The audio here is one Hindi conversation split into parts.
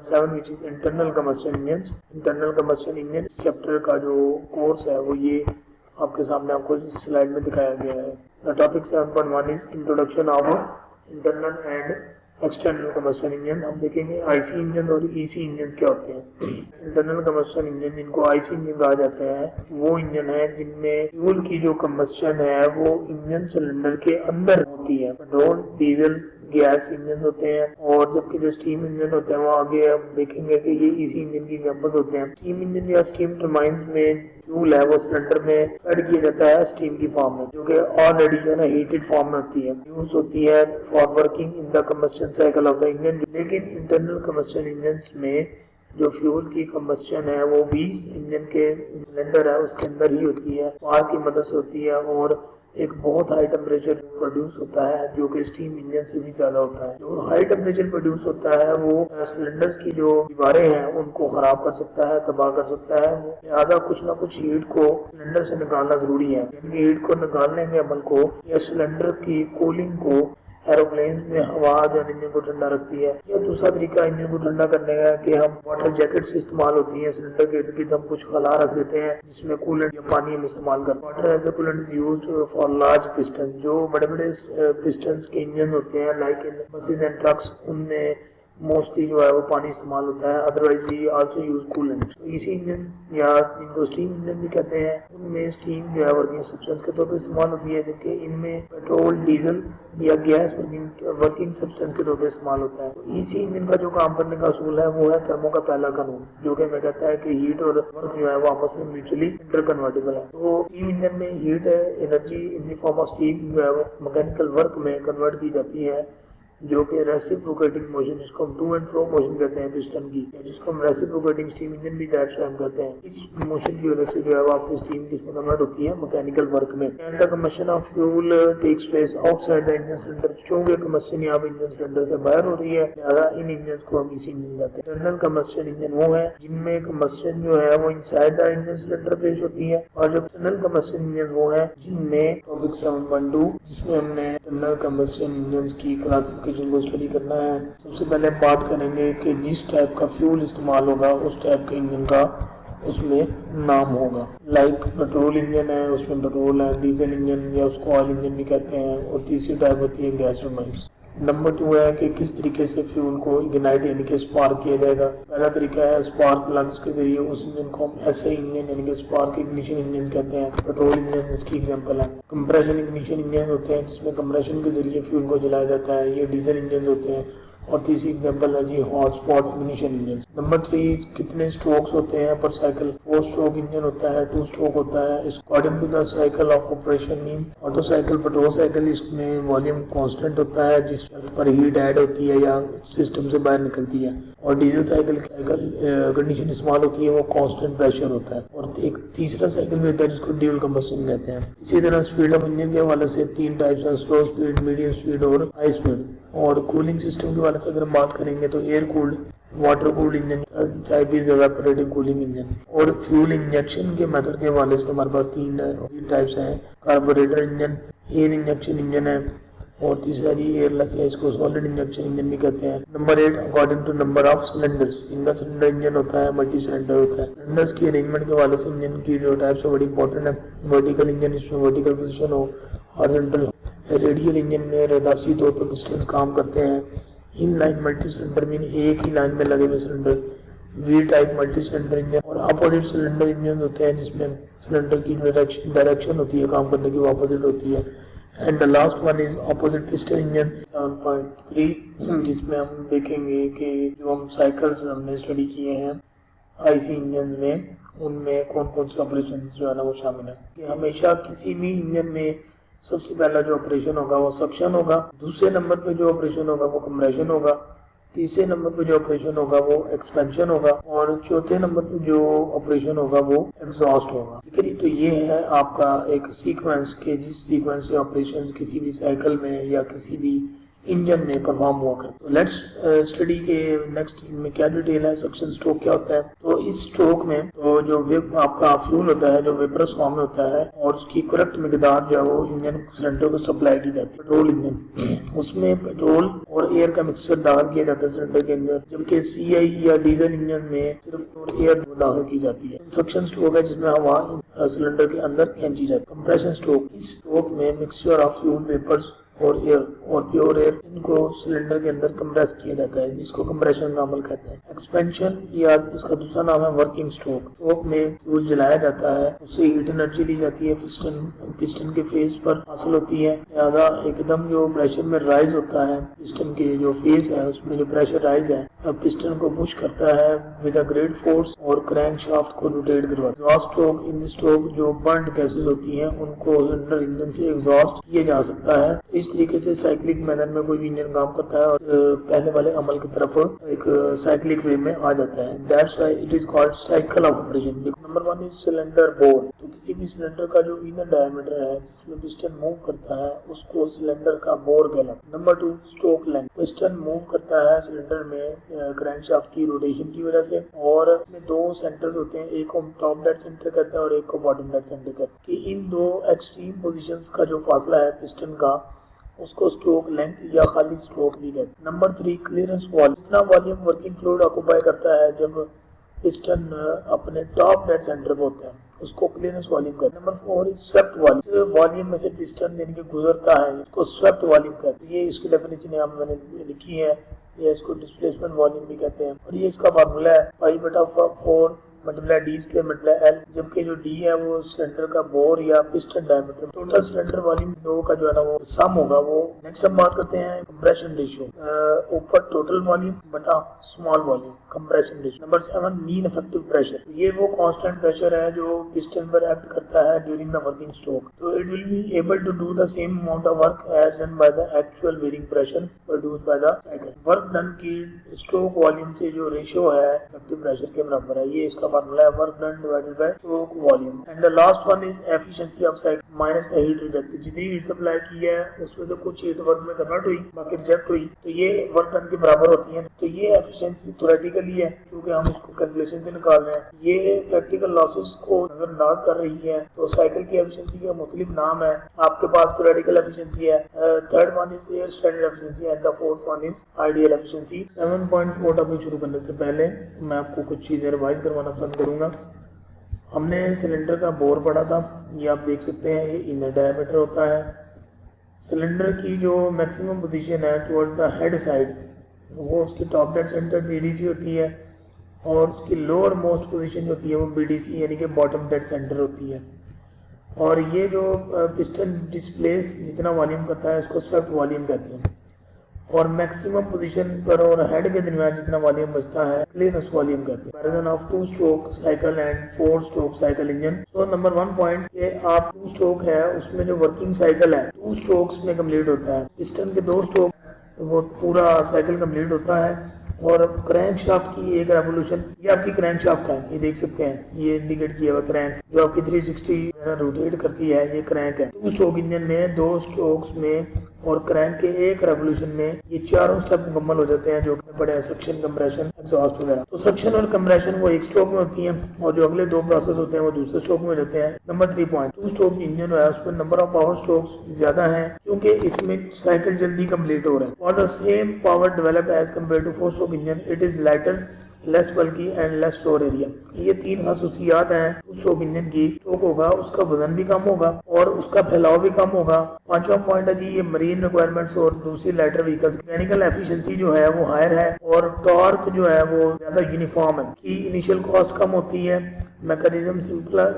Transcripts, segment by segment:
7 which is internal combustion engine. Internal combustion engine chapter का जो कोर्स है वो ये आपके सामने आपको स्लाइड में दिखाया गया है। The topic 7.1 is introduction of internal and external combustion engine. हम देखेंगे आईसी इंजन और ईसी इंजन क्या होते हैं। इंटरनल कम्बशन इंजन जिनको आईसी इंजन कहा जाते हैं वो इंजन है जिनमें फ्यूल की जो कम्बशन है वो इंजन सिलेंडर के अंदर होती है। पेट्रोल, डीजल, गैस इंजन होते हैं, और जबकि जो स्टीम इंजन होते हैं वो आगे हम देखेंगे कि ये इसी इंजन की एग्जांपल्स होते हैं। स्टीम इंजन या स्टीम टरबाइंस में फ्यूल है वो सिलेंडर में फीड किया जाता है स्टीम की फॉर्म में, जो कि ऑलरेडी जो है ना हीटेड फॉर्म में होती है, यूज होती है for working in the combustion cycle of the engine. लेकिन इंटरनल कम्बशन इंजन में जो फ्यूल की कम्बशन है वो भी इंजन के सिलेंडर है उसके अंदर ही होती है, स्पार्क की मदद से होती है, और एक बहुत हाई टेम्परेचर प्रोड्यूस होता है जो कि स्टीम इंजन से भी ज्यादा होता है। जो हाई टेम्परेचर प्रोड्यूस होता है वो सिलेंडर्स की जो दीवारें हैं उनको खराब कर सकता है, तबाह कर सकता है। लिहाजा कुछ ना कुछ हीट को सिलेंडर से निकालना जरूरी है। हीट को निकालने के अमल को या सिलेंडर की कूलिंग को एरोप्लेन में हवा जो इंजन को ठंडा रखती है। या दूसरा तरीका इंजन को ठंडा करने का कि हम वाटर जैकेट्स इस्तेमाल होती हैं सिलेंडर के इर्द गिर्द हम कुछ खला रख देते हैं जिसमें कूलेंट या पानी हम इस्तेमाल करते हैं। Water as a coolant is used for large piston. जो बड़े बड़े पिस्टन के इंजन होते हैं like in buses and trucks, उनमें मोस्टली जो है वो पानी इस्तेमाल होता है। Otherwise we also use coolant. तो इसी इंजन या इनको स्टीम इंजन भी कहते हैं, उनमें स्टीम जो है वर्किंग सब्सटेंस के तौर पर इस्तेमाल होती है, जबकि इनमें पेट्रोल, डीजल या गैस वर्किंग सब्सटेंस के तौर पर इस्तेमाल होता है। तो इसी इंजन का जो काम करने का असूल है वो है थर्मो का पहला कानून, जो कि मैं कहता है कि हीट और वर्क जो है वो आपस में म्यूचुअली इंटरकन्वर्टेबल है। तो स्टीम इंजन में heat energy in the form of steam जो है वो मैकेनिकल वर्क में कन्वर्ट की जाती है, जो कि रेसिप्रोकेटिंग मोशन, जिसको हम टू एंड फ्रो मोशन कहते हैं पिस्टन की, जिसको हम रेसिप्रोकेटिंग स्टीम इंजन भी दैट हम कहते हैं। इस मोशन की वजह से जो है वो आपकी स्टीम किसमें कन्वर्ट होती है, मैकेनिकल वर्क में। And the combustion of fuel takes place outside the engine cylinder. चूंकि कम्बशन यहाँ पे इंजन सिलेंडर से बाहर हो रही है, लिहाजा इन इंजन को हम इसी इंजन कहते हैं। इंटरनल कम्बशन इंजन वो है जिनमें कम्बशन जो है वो इनसाइड द इंजन सिलेंडर पेश होती है, और जो एक्सटर्नल कम्बशन इंजन वो है जिनमें टॉपिक 7.2 जिसमें हमने इंटरनल कम्बशन इंजन की क्लासिफिकेशन को स्टडी करना है। सबसे पहले बात करेंगे कि जिस टाइप का फ्यूल इस्तेमाल होगा उस टाइप के इंजन का उसमें नाम होगा। लाइक पेट्रोल इंजन है, उसमें पेट्रोल है, डीजल इंजन या उसको ऑयल इंजन भी कहते हैं, और तीसरी टाइप होती है गैस टरबाइंस। नंबर 2 है कि किस तरीके से फ्यूल को इग्नाइट यानी कि स्पार्क किया जाएगा। पहला तरीका है स्पार्क प्लग्स के जरिए उस इंजन को हम एसआई इंजन यानी कि स्पार्क इग्निशन इंजन कहते हैं। पेट्रोल इंजन इसकी एग्जांपल है। कंप्रेशन इग्निशन इंजन होते हैं जिसमें कंप्रेशन के जरिए फ्यूल को जलाया जाता है, ये डीजल इंजन होते हैं। और तीसरी एग्जांपल है जी hot spot ignition engine. Number 3 कितने स्ट्रोक्स होते हैं पर साइकिल। 4 स्ट्रोक इंजन होता है, 2 स्ट्रोक होता है। According to the cycle of operation mean Otto cycle, petrol cycle, इसमें वॉल्यूम कांस्टेंट होता है जिस पर हीट ऐड होती है या सिस्टम से बाहर निकलती है, और डीजल साइकिल कंडीशन इस्तेमाल होती है वो कांस्टेंट प्रेशर होता है। और एक तीसरा साइकिल भी होता है जिसको ड्यूल कंबशन कहते हैं। इसी तरह स्पीड ऑफ इंजन के हवाले से 3 टाइप्स हैं, स्लो स्पीड, मीडियम स्पीड और हाई स्पीड। और कूलिंग सिस्टम के बारे में अगर हम बात करेंगे तो air cooled, water cooled engine, type is evaporative cooling engine. और फ्यूल इंजेक्शन के मेथड के हवाले से हमारे पास 3 टाइप्स हैं, carburettor engine, air injection engine है, और तीसरा जी एयरलेस है, इसको सॉलिड इंजेक्शन इंजन भी कहते हैं। Number 8 according to number of cylinders. Single cylinder engine होता है, मल्टी सिलेंडर होता है। सिलेंडर्स की अरेंजमेंट के हवाले से इंजन की जो टाइप्स है बड़ी इंपॉर्टेंट है। वर्टिकल इंजन, इसमें वर्टिकल पोजीशन हो, हॉरिजॉन्टल। रेडियल इंजन में रेदासी तौर पर पिस्टन काम करते हैं। इन लाइन मल्टी सिलेंडर में एक ही लाइन में लगे हुए cylinder, V type multi cylinder engine. और अपोजिट सिलेंडर इंजन होते हैं जिसमें सिलेंडर की डायरेक्शन होती है काम करने की वो अपोजिट होती है। And the last one is opposite piston engine 7.3, जिसमें हम देखेंगे कि जो हम साइकिल्स हमने स्टडी किए हैं आईसी इंजन में, उनमें कौन कौन से ऑपरेशन जो है ना वो शामिल है। कि हमेशा किसी भी इंजन में सबसे पहला जो ऑपरेशन होगा वो सक्शन होगा, दूसरे नंबर पे जो ऑपरेशन होगा वो कंप्रेशन होगा, तीसरे नंबर पे जो ऑपरेशन होगा वो एक्सपेंशन होगा, और चौथे नंबर पे जो ऑपरेशन होगा वो एग्जॉस्ट होगा। ठीक है, तो ये है आपका एक सीक्वेंस के जिस सीक्वेंस से ऑपरेशन किसी भी साइकिल में या किसी भी इंजन में परफॉर्म हुआ करते हैं। लेट्स स्टडी के नेक्स्ट में क्या डिटेल है, सक्शन स्ट्रोक क्या होता है। तो इस स्ट्रोक में तो जो आपका फ्यूल होता है जो वेपरस फॉर्म में होता है और उसकी करेक्ट मिकदार जो है वो इंजन सिलेंडर को सप्लाई की जाती है। पेट्रोल इंजन, उसमें पेट्रोल और एयर का मिक्सचर दाखिल किया जाता है सिलेंडर के अंदर, जबकि CI या डीजल इंजन में सिर्फ एयर दाखिल की जाती है। सक्शन स्ट्रोक है जिसमें हवा सिलेंडर के अंदर खींची जाती है। कंप्रेशन स्ट्रोक, इस स्ट्रोक में मिक्सचर ऑफ फ्यूल वेपर्स और एयर और प्योर एयर इनको सिलेंडर के अंदर कंप्रेस किया जाता है, जिसको कंप्रेशन का अमल कहते हैं। एक्सपेंशन या इसका दूसरा नाम है वर्किंग स्ट्रोक। स्ट्रोक में फ्यूल जलाया जाता है, उससे हीट एनर्जी ली जाती है, पिस्टन के फेस पर हासिल होती है। लिहाजा एकदम जो प्रेशर में राइज होता है, पिस्टन के जो फेस है उसमें जो प्रेशर राइज है पिस्टन को पुश करता है विद अ ग्रेट फोर्स और क्रैंक शाफ्ट को रोटेट करवाता है। एग्जॉस्ट स्ट्रोक, इन स्ट्रोक जो बर्न्ड गैसेज होती हैं उनको सिलेंडर इंजन से एग्जॉस्ट किया जा सकता है। इस तरीके से साइक्लिक मेथड में कोई भी इंजन काम करता है और पहले वाले अमल की तरफ एक साइक्लिक वे में आ जाता है। That's why it is called cycle of operation. Number 1 is cylinder bore. तो किसी भी सिलेंडर का जो इनर डायमीटर है जिसमें पिस्टन मूव करता है उसको सिलेंडर का बोर कहलाता है। Number 2 stroke length. Piston move करता है सिलेंडर में क्रैंकशाफ्ट की रोटेशन की वजह से और इसमें दो सेंटर्स होते हैं, एक को टॉप डेड सेंटर कहते हैं और एक को बॉटम डेड सेंटर कहते हैं। कि इन दो एक्सट्रीम पोजीशंस का जो फासला है पिस्टन का उसको स्ट्रोक लेंथ या खाली स्ट्रोक भी कहते हैं। Number 3 clearance volume. जितना वॉल्यूम वर्किंग फ्लूइड ऑक्यूपाई करता है जब पिस्टन अपने टॉप डेड सेंटर पे होता है उसको क्लियरेंस वॉल्यूम कहते हैं। Number 4 is swept volume. Volume में से पिस्टन यानी कि गुजरता है उसको स्वेप्ट वॉल्यूम कहते हैं। ये इसकी डेफिनेशन यहाँ मैंने लिखी है, ये इसको डिस्प्लेसमेंट वॉल्यूम भी कहते हैं और ये इसका फार्मूला है π/4 multiply D square multiply L, जबकि जो डी है वो सिलेंडर का बोर या piston diameter. Total cylinder volume दो का जो है ना वो सम होगा वो। नेक्स्ट हम बात करते हैं कंप्रेशन रेशियो, ऊपर टोटल वॉल्यूम बटा small volume, compression ratio. Number 7 mean effective pressure. ये वो कांस्टेंट प्रेशर है जो पिस्टन पर एक्ट करता है ड्यूरिंग द वर्किंग स्ट्रोक। तो it will be able to do the same amount of work as done by the actual bearing pressure produced by the cycle. Work done की स्ट्रोक वॉल्यूम से जो रेशियो है इफेक्टिव प्रेशर के बराबर है। ये इसका फार्मूला है, work done divided by stroke volume. And the last one is efficiency of cycle minus the heat rejected. जितनी हीट सप्लाई की है उसमें से कुछ हीट वर्क में कन्वर्ट हुई बाकी रिजेक्ट हुई तो ये वर्क डन के बराबर होती है। तो ये एफिशिएंसी थ्योरेटिकली है क्योंकि हम इसको कैलकुलेशन से निकाल रहे हैं। ये प्रैक्टिकल लॉसेस को नजरअंदाज कर रही है। तो साइकिल की एफिशिएंसी के मुख्तलिफ नाम है। आपके पास थ्योरेटिकल एफिशिएंसी है, third one is air standard efficiency and the fourth one is ideal efficiency. 7.4 topic शुरू करने से पहले मैं आपको कुछ चीजें रिवाइज करवाना पसंद करूंगा। हमने सिलेंडर का बोर पढ़ा था, ये आप देख सकते हैं, ये इनर डायमीटर होता है। सिलेंडर की जो मैक्सिमम पोजीशन है टुवर्ड्स द हेड साइड वो उसकी टॉप डेड सेंटर DDC होती है और उसकी लोअर मोस्ट पोजीशन जो होती है वो BDC यानी कि बॉटम डेड सेंटर होती है। और ये जो पिस्टन डिस्प्लेस जितना वॉल्यूम करता है इसको स्वेप्ट वॉल्यूम कहते हैं और मैक्सिमम पोजीशन पर और हेड के दरमियान जितना वॉल्यूम बचता है क्लियरेंस वॉल्यूम कहते हैं। Comparison of 2 stroke cycle and 4 stroke cycle engine. तो नंबर 1 पॉइंट ये आप 2 स्ट्रोक है उसमें जो वर्किंग साइकिल है 2 स्ट्रोक्स में कंप्लीट होता है। पिस्टन के 2 स्ट्रोक वो पूरा साइकिल कंप्लीट होता है और क्रैंक शाफ्ट की एक रेवोल्यूशन, ये आपकी क्रैंक शाफ्ट है, ये देख सकते हैं, ये इंडिकेट किया हुआ क्रैंक जो आपकी 360 रोटेट करती है, ये क्रैंक है। 2 स्ट्रोक इंजन में 2 स्ट्रोक्स में और क्रैंक के एक रेवोल्यूशन में ये चारों स्टेप मुकम्मल हो जाते हैं जो कि बड़े सक्शन, कंप्रेशन, एग्जॉस्ट वगैरह। तो सक्शन और कंप्रेशन वो एक स्ट्रोक में होती है और जो अगले 2 प्रोसेस होते हैं वो दूसरे स्ट्रोक में हो जाते हैं। नंबर 3 पॉइंट 2 स्ट्रोक इंजन है उसमें नंबर ऑफ पावर स्ट्रोक्स ज्यादा है क्योंकि इसमें साइकिल जल्दी कंप्लीट हो रहा है। For the same power develop as compare to 4 stroke engine it is lighter, less bulky and less floor area. ये 3 खासियत हैं उस स्ट्रोक इंजन की। स्ट्रोक होगा उसका वजन भी कम होगा और उसका फैलाव भी कम होगा। 5वां पॉइंट है जी ये मरीन रिक्वायरमेंट्स और दूसरी लाइटर व्हीकल्स मैकेनिकल एफिशिएंसी जो है वो हायर है और टॉर्क जो है वो ज्यादा यूनिफॉर्म है कि इनिशियल कॉस्ट कम होती है, मैकेनिज्म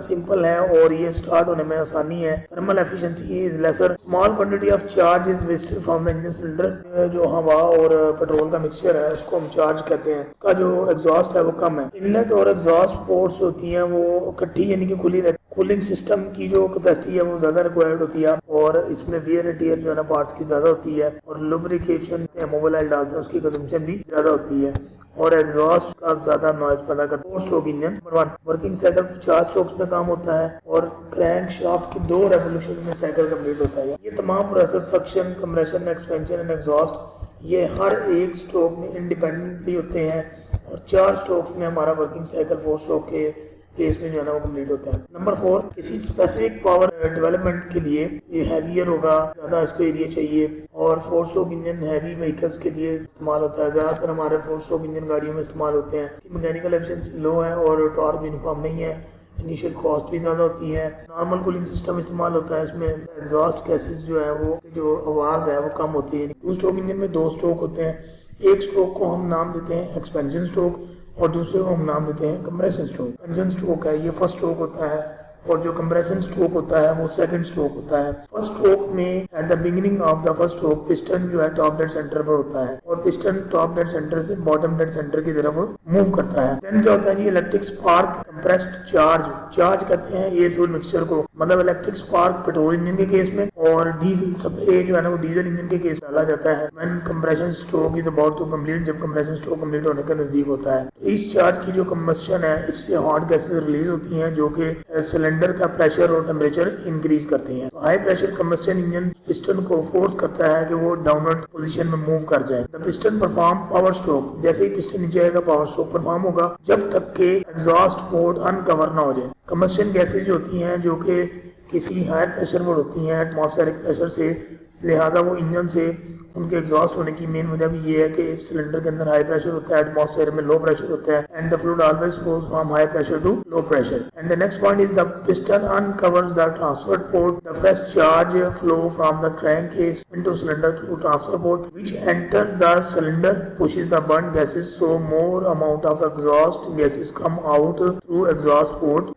सिंपल है और ये स्टार्ट होने में आसानी है। Thermal efficiency is lesser, small quantity of charge is wasted from the engine cylinder. जो हवा और पेट्रोल का मिक्सचर है उसको हम चार्ज कहते हैं, का जो एग्जॉस्ट है वो कम है। इनलेट और एग्जॉस्ट पोर्ट्स होती हैं वो इकट्ठी यानी कि खुली रहती है। कूलिंग सिस्टम की जो कैपेसिटी है वो ज्यादा रिक्वायर्ड होती है और इसमें वियर एंड टियर जो है ना पार्ट्स की ज्यादा होती है और लुब्रिकेशन मोबाइल डालते हैं उसकी कंजम्पशन भी ज्यादा होती है। और एग्जॉस्ट का ज्यादा नॉइज पैदा करता है। 4 stroke engine number 1 working cycle 4 strokes में काम होता है और क्रैंक शाफ्ट की 2 रेवोल्यूशन में साइकिल कंप्लीट होता है। ये तमाम process suction, compression, expansion and exhaust ये हर एक स्ट्रोक में इंडिपेंडेंटली होते हैं और 4 स्ट्रोक्स में हमारा वर्किंग साइकिल 4 स्ट्रोक के केस में जो है ना वो कंप्लीट होता है। नंबर 4 किसी स्पेसिफिक पावर डेवलपमेंट के लिए ये हैवियर होगा, ज्यादा इसको एरिया चाहिए और 4 स्ट्रोक इंजन हैवी व्हीकल्स के लिए इस्तेमाल होता है। ज्यादातर हमारे 4 स्ट्रोक इंजन गाड़ियों में इस्तेमाल होते हैं। मैकेनिकल एफिशिएंसी लो है और टॉर्क यूनिफॉर्म नहीं है, इनिशियल कॉस्ट भी ज़्यादा होती है। नॉर्मल कूलिंग सिस्टम इस्तेमाल होता है, इसमें एग्जॉस्ट गैसेस जो है वो जो आवाज़ है वो कम होती है। 2 स्ट्रोक इंजन में 2 स्ट्रोक होते हैं। एक स्ट्रोक को हम नाम देते हैं एक्सपेंशन स्ट्रोक और दूसरे को हम नाम देते हैं कंप्रेशन स्ट्रोक। एक्सपेंशन स्ट्रोक है ये फर्स्ट स्ट्रोक होता है और जो कंप्रेशन स्ट्रोक होता है वो सेकंड स्ट्रोक होता है। फर्स्ट स्ट्रोक में at the beginning of the first stroke piston जो है टॉप डेड सेंटर पर होता है और पिस्टन टॉप डेड सेंटर से बॉटम डेड सेंटर की तरफ मूव करता है। देन क्या होता है जी, इलेक्ट्रिक स्पार्क कंप्रेस्ड चार्ज कहते हैं एयर फ्यूल मिक्सचर को, मतलब इलेक्ट्रिक स्पार्क पेट्रोल इंजन के केस में और डीजल सप्लाई जो है ना वो डीजल इंजन के केस डाला जाता है when compression stroke is about to complete, जब कंप्रेशन स्ट्रोक कंप्लीट होने के नजदीक होता है। तो इस चार्ज की जो कंबस्शन है इससे हॉट गैसेस रिलीज होती हैं जो कि सिलेंडर का प्रेशर और टेम्परेचर इंक्रीज करती हैं। High pressure combustion engine piston को फोर्स करता है कि वो डाउनवर्ड पोजीशन में मूव कर जाए। The piston perform power stroke, जैसे ही पिस्टन नीचे आएगा पावर स्ट्रोक परफॉर्म होगा जब तक के एग्जॉस्ट पोर्ट अनकवर ना हो जाए। कंबस्शन गैसेज होती हैं जो कि किसी हाई प्रेशर पर होती हैं एटमॉस्फेरिक प्रेशर से, लिहाजा वो इंजन से उनके एग्जॉस्ट होने की मेन वजह भी ये है कि सिलेंडर के अंदर हाई प्रेशर होता है, एटमॉस्फेयर में लो प्रेशर होता है and the fluid always goes from high pressure to low pressure. And the next point is the piston uncovers the transfer port, the fresh charge flow from the crankcase into cylinder through transfer port which enters the cylinder pushes the burnt gases, so more amount of exhaust gases come out through exhaust port.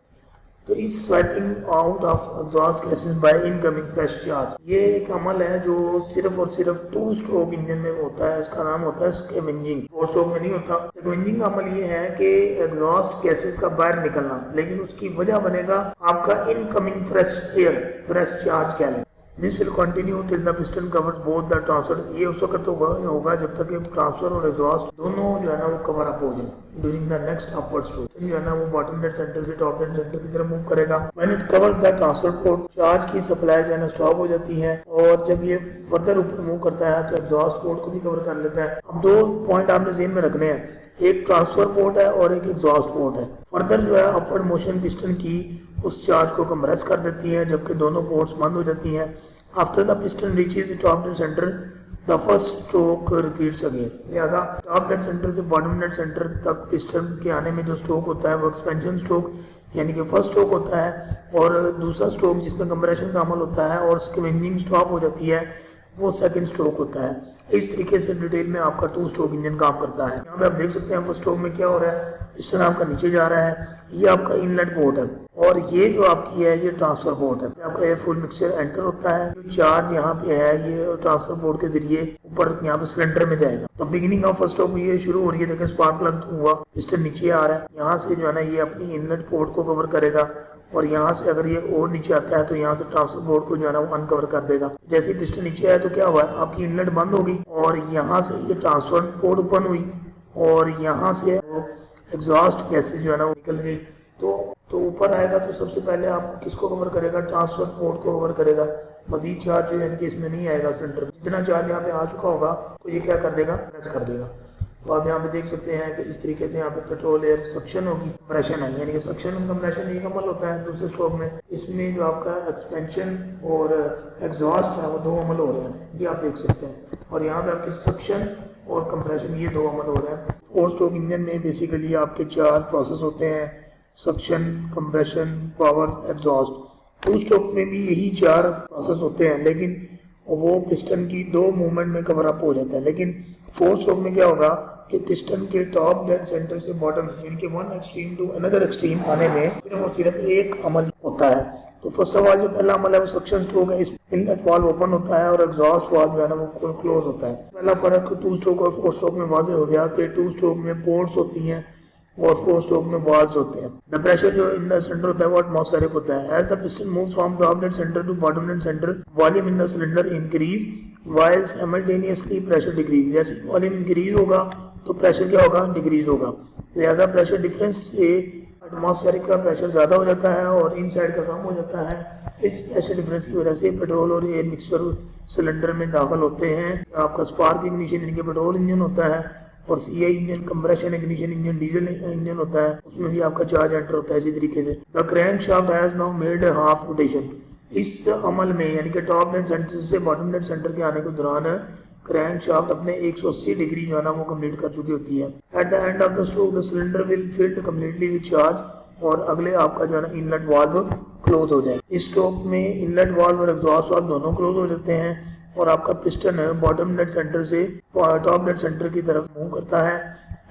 तो इस swapping out of exhaust gases bye incoming fresh charge ये एक अमल है जो सिर्फ और सिर्फ 2 स्ट्रोक इंजन में होता है। इसका नाम होता है स्कैवेंजिंग। 4 स्ट्रोक में नहीं होता। स्कैवेंजिंग का अमल ये है कि एग्जॉस्ट गैसेस का बाहर निकलना, लेकिन उसकी वजह बनेगा आपका incoming fresh air, fresh charge कह लें। This will continue till the piston covers both the transfer, ये उस वक्त होगा जब तक कि ट्रांसफर और एग्जॉस्ट दोनों जो है ना वो कवर अप हो जाए during the next upward stroke. जो है ना वो बॉटम डेड सेंटर से टॉप डेड सेंटर की तरफ मूव करेगा। When it covers the transfer port charge की सप्लाई जो है ना स्टॉप हो जाती है और जब ये फर्दर ऊपर मूव करता है तो एग्जॉस्ट पोर्ट को भी कवर कर लेता है। अब 2 पॉइंट आपने ज़हन में रखने हैं, एक ट्रांसफर पोर्ट है और एक एग्जॉस्ट पोर्ट है। फर्दर जो है अपवर्ड मोशन पिस्टन की उस चार्ज को कंप्रेस कर देती है जबकि दोनों पोर्ट्स बंद हो जाती हैं। After the piston reaches the top dead center, the first stroke repeats again. लिहाजा टॉप डेड सेंटर से बॉटम डेड सेंटर तक पिस्टन के आने में जो स्ट्रोक होता है वो एक्सपेंशन स्ट्रोक यानी कि फर्स्ट स्ट्रोक होता है और दूसरा स्ट्रोक जिसमें कंप्रेशन का अमल होता है और स्कैवेंजिंग स्टॉप हो जाती है वो सेकंड स्ट्रोक होता है। इस तरीके से डिटेल में आपका 2 स्ट्रोक इंजन काम करता है। यहाँ पे आप देख सकते हैं फर्स्ट स्ट्रोक में क्या हो रहा है, पिस्टन आपका नीचे जा रहा है, ये आपका इनलेट पोर्ट है और ये जो आपकी है ये ट्रांसफर पोर्ट है। आपका एयर फ्यूल मिक्सचर एंटर होता है, जो चार्ज यहाँ पे है ये ट्रांसफर पोर्ट के जरिए ऊपर यहाँ पे सिलेंडर में जाएगा। तो बिगिनिंग ऑफ फर्स्ट स्ट्रोक ये शुरू हो रही है, देखिए स्पार्क प्लग हुआ, पिस्टन नीचे आ रहा है, यहाँ से जो है ना ये अपनी इनलेट पोर्ट को कवर करेगा और यहाँ से अगर ये और नीचे आता है तो यहाँ से ट्रांसफर पोर्ट को जो है ना वो अनकवर कर देगा। जैसे ही पिस्टन नीचे आया तो क्या हुआ, आपकी इनलेट बंद होगी और यहाँ से ये ट्रांसफर पोर्ट ओपन हुई और यहाँ से एग्जॉस्ट गैसेज जो है ना वो निकल गई। तो ऊपर आएगा तो सबसे पहले आप किसको कवर करेगा, ट्रांसफर पोर्ट को कवर करेगा। मजीद चार्ज यानी कि इसमें नहीं आएगा सिलेंडर, जितना चार्ज यहाँ पे आ चुका होगा तो ये क्या कर देगा, प्रेस कर देगा। तो आप यहाँ पे देख सकते हैं कि इस तरीके से यहाँ पे पेट्रोल एयर सक्शन होगी, कंप्रेशन है, यानी कि सक्शन और कंप्रेशन एक अमल होता है दूसरे स्ट्रोक में। इसमें जो आपका एक्सपेंशन और एग्जॉस्ट है वो 2 अमल हो रहे हैं, ये आप देख सकते हैं। और यहाँ पे आपके सक्शन और कंप्रेशन ये 2 अमल हो रहे हैं। 4 स्ट्रोक इंजन में बेसिकली आपके 4 प्रोसेस होते हैं, suction, compression, power, exhaust. 2 stroke में भी यही 4 प्रोसेस होते हैं लेकिन वो पिस्टन की 2 मूवमेंट में कवर अप हो जाता है। लेकिन 4 स्ट्रोक में क्या होगा कि पिस्टन के टॉप डेड सेंटर से बॉटम यानी कि one extreme to another extreme आने में सिर्फ और सिर्फ एक अमल होता है। तो फर्स्ट ऑफ ऑल जो पहला अमल है वो सक्शन स्ट्रोक है, इसमें इनलेट वाल्व ओपन होता है और एग्जॉस्ट वाल्व जो है ना वो क्लोज होता है। पहला फर्क 2 स्ट्रोक और 4 स्ट्रोक में वाज़ेह हो गया कि 2 स्ट्रोक में पोर्ट्स होती हैं और 4 स्ट्रोक में वाल्व्स होते हैं। द प्रेशर जो इन द सेंटर होता है वो एटमॉस्फेरिक होता है। As the piston moves from top dead centre to bottom dead centre, volume in the cylinder increase while simultaneously pressure decrease। जैसे वॉल्यूम इंक्रीज होगा तो प्रेशर क्या होगा, डिक्रीज होगा। लिहाजा प्रेशर डिफरेंस से एटमॉस्फेरिक का प्रेशर ज़्यादा हो जाता है और इनसाइड का कम हो जाता है। इस प्रेशर डिफरेंस की वजह से पेट्रोल और एयर मिक्सचर सिलेंडर में दाखिल होते हैं। आपका स्पार्क इग्निशन यानी कि पेट्रोल इंजन होता है और CI engine compression ignition engine diesel engine होता है, उसमें भी आपका चार्ज एंटर होता है इसी तरीके से। The crank shaft has now made half rotation. इस अमल में यानी कि टॉप डेड सेंटर से बॉटम डेड सेंटर के आने के दौरान क्रैंक शाफ्ट अपने 180 डिग्री जो है ना वो कंप्लीट कर चुकी होती है। Eight the end of the stroke the cylinder will field completely with charge और अगले आपका जो है ना इनलेट वाल्व क्लोज हो जाए। इस स्ट्रोक में इनलेट वाल्व और एग्जॉस्ट वाल्व दोनों क्लोज हो जाते हैं और आपका पिस्टन है बॉटम डेड सेंटर से टॉप डेड सेंटर की तरफ मूव करता है।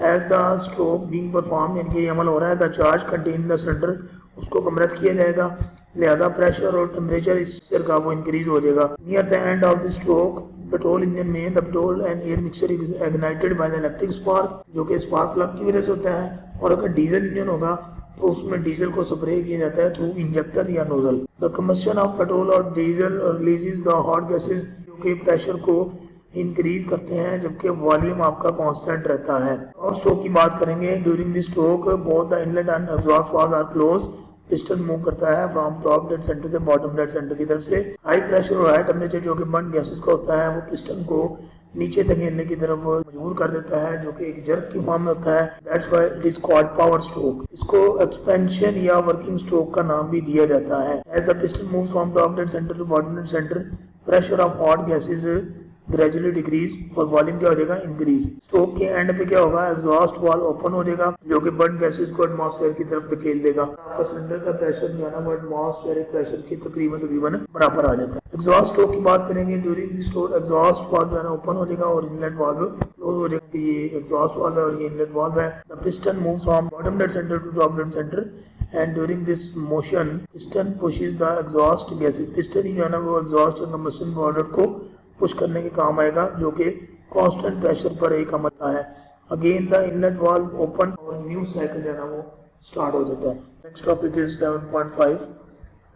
As the stroke being perform यानी कि ये अमल हो रहा है, the charge contain the cylinder उसको कंप्रेस किया जाएगा, लिहाजा प्रेशर और टेम्परेचर इस का वो इंक्रीज हो जाएगा। Near the end of the stroke petrol engine में the petrol and air mixture is ignited by the electric spark, जो कि स्पार्क प्लग की वजह से होता है। और अगर डीजल इंजन होगा तो उसमें डीजल को स्प्रे किया जाता है थ्रू इंजेक्टर या nozzle. The combustion of petrol और diesel releases the hot gases, जो कि प्रेशर को इंक्रीज करते हैं जबकि वॉल्यूम आपका कांस्टेंट रहता है। और स्ट्रोक की बात करेंगे, during the stroke both the inlet and exhaust valve are close. Piston move करता है फ्रॉम टॉप डेड सेंटर से बॉटम डेड सेंटर की तरफ से। हाई प्रेशर और हाई टेम्परेचर जो कि बर्न गैसेस का होता है वो पिस्टन को नीचे धकेलने की तरफ मजबूर कर देता है, जो कि एक जर्क की फॉर्म में होता है। That's why it is called power stroke. इसको एक्सपेंशन या वर्किंग स्ट्रोक का नाम भी दिया जाता है। As the piston moves from top dead centre to bottom dead centre, pressure of hot gases gradually decrease और वॉल्यूम क्या हो जाएगा, इंक्रीज। स्ट्रोक के एंड पे क्या होगा, एग्जॉस्ट वाल्व ओपन हो जाएगा जो कि बर्न गैसेस को एटमॉस्फेयर की तरफ धकेल देगा। आपका सिलेंडर का प्रेशर जो है ना वो एटमॉस्फेरिक प्रेशर के तकरीबन बराबर आ जाता है। एग्जॉस्ट स्ट्रोक की बात करेंगे, ड्यूरिंग स्ट्रोक एग्जॉस्ट वाल्व जो है ना ओपन हो जाएगा और इनलेट वाल्व क्लोज हो जाएगा। ये एग्जॉस्ट वाल्व है और ये इनलेट वाल्व है। The piston moves from bottom dead centre to top dead centre and during this motion piston pushes the exhaust gases। Piston ही जो है ना वो एग्जॉस्ट और कंबशन प्रोडक्ट को पुश करने के काम आएगा, जो कि कांस्टेंट प्रेशर पर एक काम आता है। Again the inlet valve open और न्यू साइकिल जो है ना वो स्टार्ट हो जाता है। Next topic is 7.5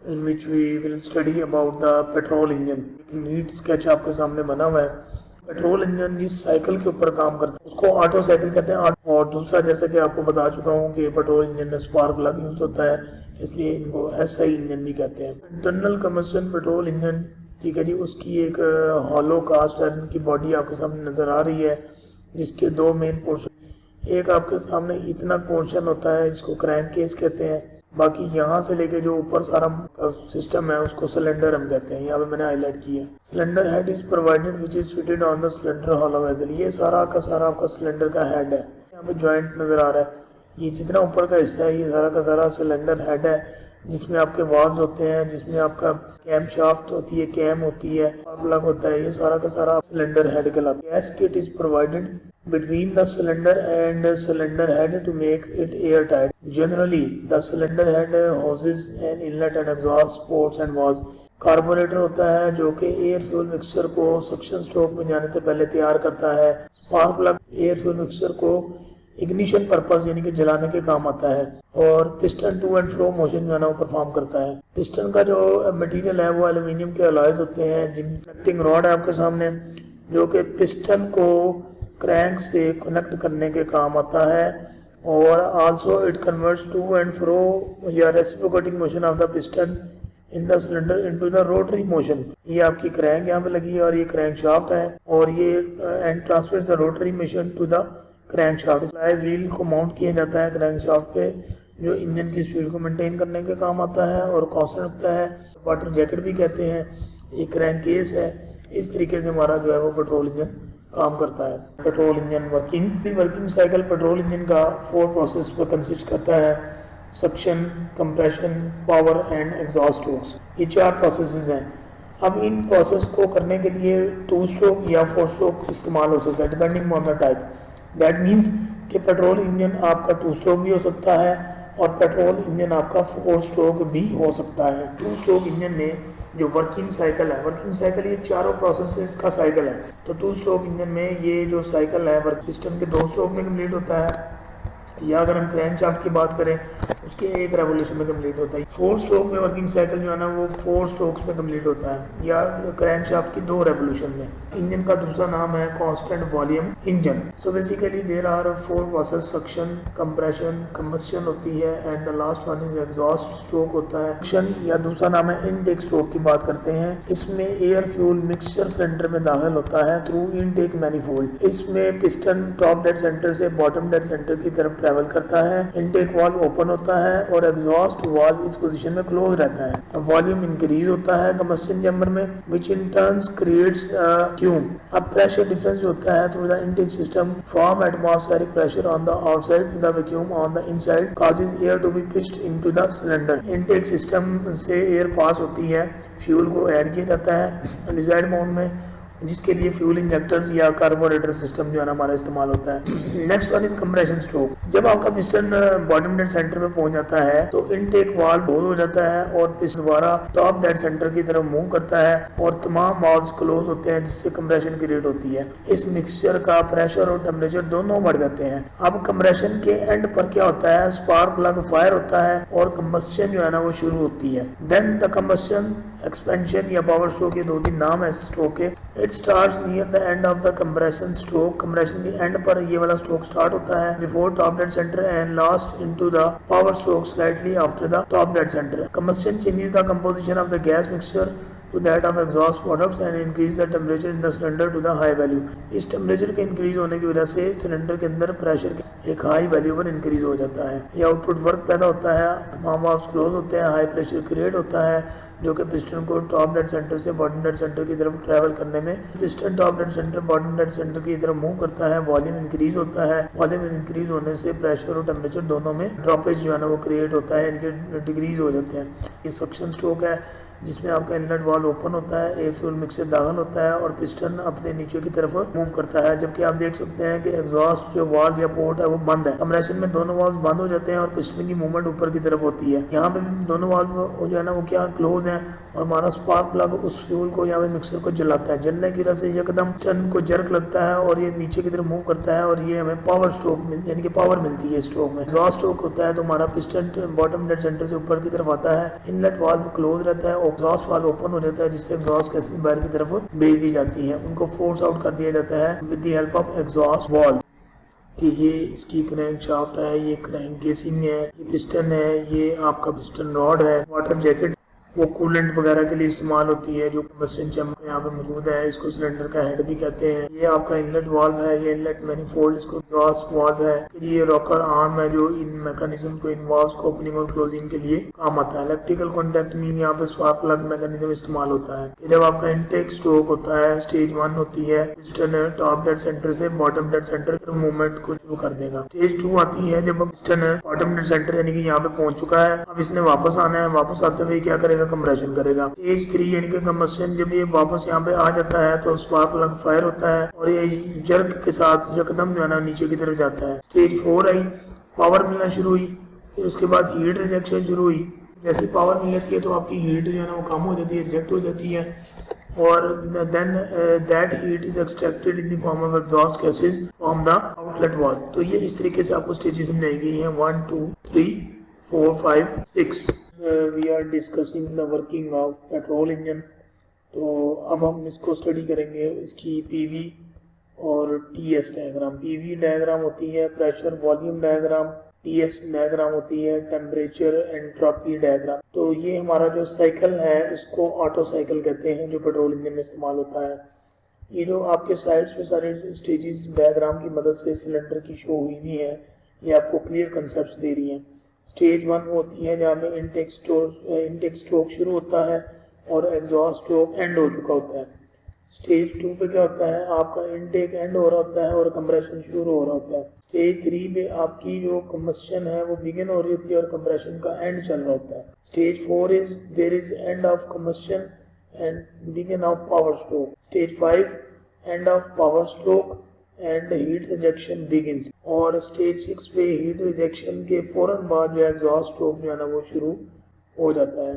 in which we will study about the petrol engine। NEET sketch आपके सामने बना हुआ है। पेट्रोल इंजन जिस साइकिल के ऊपर काम करता है उसको ऑटो साइकिल कहते हैं। और दूसरा, जैसा कि आपको बता चुका हूँ कि पेट्रोल इंजन में स्पार्क प्लग यूज होता है, इसलिए इनको एसआई इंजन भी कहते हैं। इंटरनल कंबशन पेट्रोल इंजन, ठीक है जी, उसकी एक हॉलो कास्ट आयरन की बॉडी आपके सामने नजर आ रही है, जिसके दो मेन पोर्शन, एक आपके सामने इतना पोर्शन होता है जिसको क्रैंक केस कहते हैं, बाकी यहाँ से लेके जो ऊपर सारा सिस्टम है उसको सिलेंडर हम कहते हैं। यहाँ पे मैंने हाईलाइट किया। Cylinder head is provided which is fitted on the cylinder hollow vessel. ये सारा का सारा आपका सिलेंडर का हेड है। यहाँ पे जॉइंट नजर आ रहा है, ये जितना ऊपर का हिस्सा है ये सारा का सारा सिलेंडर हेड है, जिसमें आपके वाल्व्स होते हैं, जिसमें आपका कैम शाफ्ट होती है, कैम होती है, प्लग होता है, ये सारा का सारा सिलेंडर हेड कहलाता है। Gas kit is provided between the cylinder and cylinder head to make it airtight. Generally, the cylinder head houses an inlet and exhaust ports and valves. Carburettor होता है जो कि एयर फ्यूल मिक्सचर को सक्शन स्ट्रोक में जाने से पहले तैयार करता है। Spark plug air fuel mixture को इग्निशन पर्पस यानी कि जलाने के काम आता है। और piston to and fro motion जो है ना वो परफॉर्म करता है। पिस्टन का जो मटेरियल है वो एल्यूमिनियम के अलॉयज होते हैं, जिनकी कनेक्टिंग रॉड है आपके सामने, जो कि पिस्टन को क्रैंक से कनेक्ट करने के काम आता है। और also it converts to and fro या reciprocating motion of the piston in the cylinder into the rotary motion. ये आपकी क्रैंक यहाँ पे लगी है और ये क्रैंक शाफ्ट है और ये and transfers the rotary motion to the crank shaft. Wheel को माउंट किया जाता है क्रैंक शाफ्ट पे, जो इंजन की स्पीड को मेंटेन करने के काम आता है और कांस्टेंट होता है। वाटर जैकेट भी कहते हैं। ये क्रैंक केस है। इस तरीके से हमारा जो है वो पेट्रोल इंजन काम करता है। Petrol engine working cycle petrol engine का 4 प्रोसेस पर कंसिस्ट करता है। Suction, compression, power and exhaust strokes. ये 4 प्रोसेसेस हैं। अब इन प्रोसेस को करने के लिए 2 स्ट्रोक या 4 स्ट्रोक इस्तेमाल हो सकता है depending on the type. That means कि पेट्रोल इंजन आपका 2 स्ट्रोक भी हो सकता है और पेट्रोल इंजन आपका 4 स्ट्रोक भी हो सकता है। 2 स्ट्रोक इंजन में जो वर्किंग साइकिल है, वर्किंग साइकिल ये चारों प्रोसेसेस का साइकिल है। तो 2 स्ट्रोक इंजन में ये जो साइकिल है वर्क सिस्टम के 2 स्ट्रोक में कंप्लीट होता है। या अगर हम क्रैंक शाफ्ट की बात करें तो उसके एक रेवोल्यूशन में कंप्लीट होता है। 4 स्ट्रोक में वर्किंग साइकिल जो है ना वो 4 स्ट्रोक्स में कंप्लीट होता है, या क्रैंकशाफ्ट की 2 रेवोल्यूशन में। इंजन का दूसरा नाम है constant volume engine. So basically there are 4 process, suction, compression, combustion होती है, and the last one is exhaust stroke होता है। सक्शन या दूसरा नाम है इनटेक स्ट्रोक की बात करते हैं। इसमें एयर फ्यूल मिक्सचर सिलेंडर में दाखिल होता है थ्रू इनटेक मैनिफोल्ड। इसमें पिस्टन टॉप डेड सेंटर से बॉटम डेड सेंटर की तरफ ट्रेवल करता है। इनटेक वाल्व ओपन होता है और एग्जॉस्ट वाल्व इस पोजीशन में क्लोज रहता है। वॉल्यूम इंक्रीज होता है कंबस्शन चैम्बर में, which in turns creates vacuum. अब प्रेशर डिफरेंस होता है through the intake system from atmospheric pressure on the outside to the vacuum on the inside causes air to be pitched into the cylinder. Intake system से एयर पास होती है, फ्यूल को ऐड किया जाता है डिजायर्ड अमाउंट में, जिसके लिए फ्यूल इंजेक्टर्स या कार्बोरेटर सिस्टम जो है ना हमारा इस्तेमाल होता है। Next one is compression stroke. जब आपका पिस्टन बॉटम डेड सेंटर में पहुंच जाता है तो इनटेक वाल्व क्लोज हो जाता है और पिस्टन दोबारा टॉप डेड सेंटर की तरफ मूव करता है और तमाम वाल्व्स क्लोज होते हैं, जिससे कंप्रेशन क्रिएट होती है। इस मिक्सचर का प्रेशर और टेम्परेचर दोनों बढ़ जाते हैं। अब कंप्रेशन के एंड पर क्या होता है, स्पार्क प्लग फायर होता है और कंबस्शन जो है ना वो शुरू होती है। देन द कंबस्शन, एक्सपेंशन या पावर स्ट्रोक, ये 2-3 नाम है इस स्ट्रोक के। It starts near the end of the compression stroke. Compression के एंड पर ये वाला स्ट्रोक स्टार्ट होता है before top dead centre and last into the power stroke slightly after the top dead centre. Combustion changes the composition of the gas mixture to that of exhaust products and increase the temperature in the cylinder to the high value। इस टेम्परेचर के इंक्रीज होने की वजह से सिलेंडर के अंदर प्रेशर एक हाई वैल्यू पर इंक्रीज हो जाता है। ये आउटपुट वर्क पैदा होता है, तमाम वाल्व्स क्लोज होते हैं, हाई प्रेशर क्रिएट होता है जो कि पिस्टन को टॉप डेड सेंटर से बॉटम डेड सेंटर की तरफ ट्रैवल करने में, piston top dead centre bottom dead centre की तरफ मूव करता है। वॉल्यूम इंक्रीज होता है, वॉल्यूम इंक्रीज होने से प्रेशर और टेम्परेचर दोनों में ड्रॉपेज जो है ना वो क्रिएट होता है, इनके डिक्रीज हो जाते हैं। ये सक्शन स्ट्रोक है जिसमें आपका इनलेट वाल्व ओपन होता है, एयर फ्यूल मिक्सर दाखिल होता है और पिस्टन अपने नीचे की तरफ मूव करता है, जबकि आप देख सकते हैं कि एग्जॉस्ट जो वाल्व या पोर्ट है वो बंद है। कंप्रेशन में दोनों वाल्व बंद हो जाते हैं और पिस्टन की मूवमेंट ऊपर की तरफ होती है। यहाँ पे दोनों वाल्व जो है ना वो क्या क्लोज है और हमारा स्पार्क प्लग उस फ्यूल को या मिक्सर को जलाता है। जलने की वजह से एकदम पिस्टन को जर्क लगता है और ये नीचे की तरफ मूव करता है और ये हमें पावर स्ट्रोक यानी कि पावर मिलती है। स्ट्रोक में एग्जॉस्ट स्ट्रोक होता है तो हमारा पिस्टन बॉटम डेड सेंटर से ऊपर की तरफ आता है, इनलेट वाल्व क्लोज रहता है, एग्जॉस्ट वाल्व ओपन हो जाता है, जिससे एग्जॉस्ट गैसें बाहर की तरफ भेज दी जाती है, उनको फोर्स आउट कर दिया जाता है with the help of exhaust valve. कि ये इसकी क्रैंक शाफ्ट है, ये क्रैंक केसिंग है, ये पिस्टन है, ये आपका पिस्टन रॉड है। वाटर जैकेट वो कूलेंट वगैरह के लिए इस्तेमाल होती है जो कंबस्शन चैम्बर यहाँ पे मौजूद है, इसको सिलेंडर का हेड भी कहते हैं। ये आपका इनलेट वाल्व है, ये इनलेट मैनिफोल्ड, इसको एग्जॉस्ट वाल्व है। फिर ये रॉकर आर्म है जो इन मैकेनिज्म को, इन वाल्व्स को ओपनिंग और क्लोजिंग के लिए काम आता है। इलेक्ट्रिकल कॉन्टैक्ट में यहाँ पे स्पार्क प्लग मैकेनिज्म इस्तेमाल होता है। जब आपका इनटेक स्ट्रोक होता है, स्टेज 1 होती है, पिस्टन टॉप डेड सेंटर से बॉटम डेड सेंटर मूवमेंट को शुरू कर देगा। स्टेज 2 आती है जब पिस्टन बॉटम डेड सेंटर यानी कि यहाँ पे पहुंच चुका है, अब इसने वापस आना है, वापस आते हुए क्या करेगा, कंप्रेशन करेगा। स्टेज 3 यानी कि कंबस्शन, जब ये वापस यहाँ पे आ जाता है तो स्पार्क प्लग फायर होता है और ये जर्क के साथ यकदम जो है ना नीचे की तरफ जाता है। स्टेज 4 आई, पावर मिलना शुरू हुई, फिर उसके बाद हीट रिजेक्शन शुरू हुई। जैसे पावर मिल जाती है तो आपकी हीट जो है ना वो कम हो जाती है, रिजेक्ट हो जाती है और then that heat is extracted in the form of exhaust gases from the outlet valve. तो ये इस तरीके से आपको स्टेजेस समझाई गई हैं 1 2 3 4 5 6। We are discussing the working of petrol engine. तो अब हम इसको स्टडी करेंगे, इसकी पीवी और टीएस डायग्राम। पीवी डायग्राम होती है pressure volume diagram, TS diagram होती है टेम्परेचर एंट्रोपी डायग्राम। तो ये हमारा जो साइकिल है इसको ऑटो साइकिल कहते हैं जो पेट्रोल इंजन में इस्तेमाल होता है। ये जो आपके साइड्स पे सारे स्टेजेस डायग्राम की मदद से सिलेंडर की शो हुई हुई है, ये आपको क्लियर कंसेप्ट दे रही हैं। स्टेज 1 होती है जहाँ पे इनटेक स्ट्रोक शुरू होता है और एग्जॉस्ट स्ट्रोक एंड हो चुका होता है। स्टेज 2 पे क्या होता है, आपका इनटेक एंड हो रहा होता है और कंप्रेशन शुरू हो रहा होता है। स्टेज 3 पे आपकी जो कंबस्शन है वो बिगिन हो रही होती है और कंप्रेशन का एंड चल रहा होता है। Stage 4 is there is end of combustion and begin of power stroke. Stage 5 end of power stroke and heat rejection begins. और स्टेज 6 पे हीट रिजेक्शन के फौरन बाद जो एग्जॉस्ट स्ट्रोक जो है ना वो शुरू हो जाता है।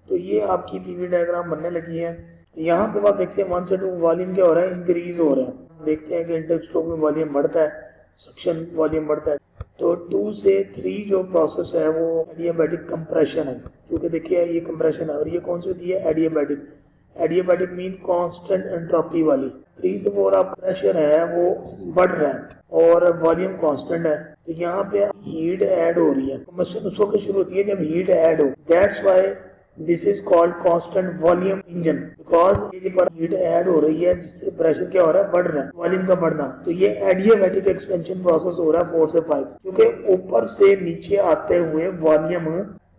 तो ये आपकी पीवी डायग्राम बनने लगी है। यहाँ पे आप देखते हैं 1 से 2 वॉल्यूम क्या हो रहा है, इंक्रीज हो रहा है। देखते हैं कि इनटेक स्ट्रोक में वॉल्यूम बढ़ता है, सक्शन वॉल्यूम बढ़ता है। तो 2 से 3 जो प्रोसेस है वो एडियाबैटिक कंप्रेशन है, क्योंकि देखिए ये कंप्रेशन है और ये कौन सी होती है adiabatic. Adiabatic mean constant entropy वाली। 3 से 4 आपका प्रेशर है वो बढ़ रहा है और वॉल्यूम कांस्टेंट है, तो यहाँ पे हीट ऐड हो रही है। कंबशन उस वक्त शुरू होती है जब हीट ऐड हो। That's why this is called constant volume engine, because ये पर हीट ऐड हो रही है जिससे प्रेशर क्या हो रहा है बढ़ रहा है, वॉल्यूम का बढ़ना। तो ये एडियाबैटिक एक्सपेंशन प्रोसेस हो रहा है 4 से 5, क्योंकि ऊपर से नीचे आते हुए वॉल्यूम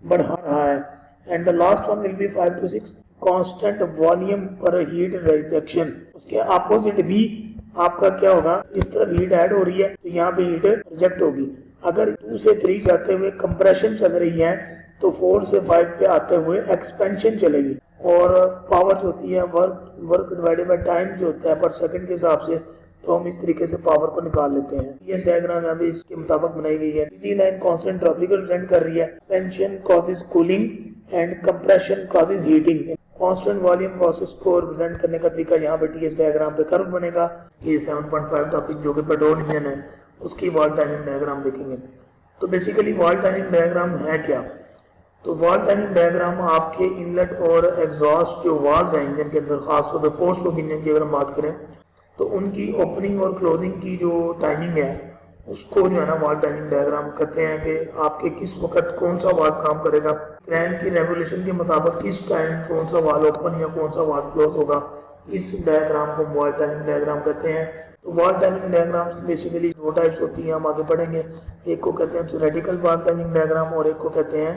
बढ़ा रहा है। And the last one will be 5 to 6 constant volume पर हीट रिजेक्शन। उसके अपोजिट भी आपका क्या होगा, इस तरफ हीट ऐड हो रही है तो यहाँ पे हीट रिजेक्ट होगी। अगर 2 से 3 जाते हुए कंप्रेशन चल रही है तो 4 से 5 पे आते हुए एक्सपेंशन चलेगी। और पावर जो होती है वर्क डिवाइडेड बाय टाइम जो होता है पर सेकंड के हिसाब से, तो हम इस तरीके से पावर को निकाल लेते हैं। ये डायग्राम अभी इसके मुताबिक बनाई गई है। सीधी लाइन कांस्टेंट एंट्रोपी को रिप्रेजेंट कर रही है। Expansion causes cooling and compression causes heating. Constant volume process को रिप्रेजेंट करने का तरीका यहाँ पे टीएस डायग्राम पे कर्व बनेगा। ये 7.5 टॉपिक जो कि पेट्रोल इंजन है उसकी वॉल टाइमिंग डायग्राम देखेंगे। तो बेसिकली वॉल टाइमिंग डायग्राम है क्या, तो वॉल टाइमिंग डायग्राम आपके इनलेट और एग्जॉस्ट जो वाल्व हैं इंजन के अंदर, खासतौर पर 4 स्ट्रोक इंजन की अगर हम बात करें तो उनकी ओपनिंग और क्लोजिंग की जो टाइमिंग है उसको जो है ना वॉल टाइमिंग डायग्राम कहते हैं कि आपके किस वक्त कौन सा वाल्व काम करेगा, क्रैंक की रेगुलेशन के मुताबिक किस टाइम कौन सा वाल्व ओपन या कौन सा वाल्व क्लोज होगा। इस डायग्राम को वॉल टाइमिंग डायग्राम कहते हैं। तो wall timing diagram basically 2 types होती हैं, हम आगे पढ़ेंगे। एक को कहते हैं थ्योरेटिकल वॉल टाइमिंग डायग्राम और एक को कहते हैं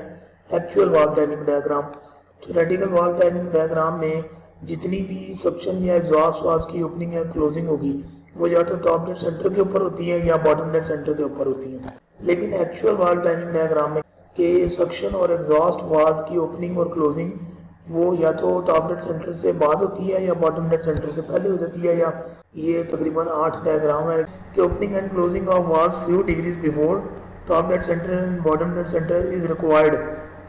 actual wall timing diagram. Theoretical wall timing diagram में जितनी भी सक्शन या एग्जॉस्ट वाल्व की ओपनिंग या क्लोजिंग होगी वो या तो टॉप डेड सेंटर के ऊपर होती है या बॉटम डेड सेंटर के ऊपर होती है। लेकिन एक्चुअल वॉल टाइमिंग डायग्राम में के सक्शन और एग्जॉस्ट वाल्व की ओपनिंग और क्लोजिंग वो या तो टॉप डेड सेंटर से बाद होती है या बॉटम डेड सेंटर से पहले हो जाती है। या ये तकरीबन 8 डायग्राम है कि opening and closing of valves few degrees before top dead centre and bottom dead centre is required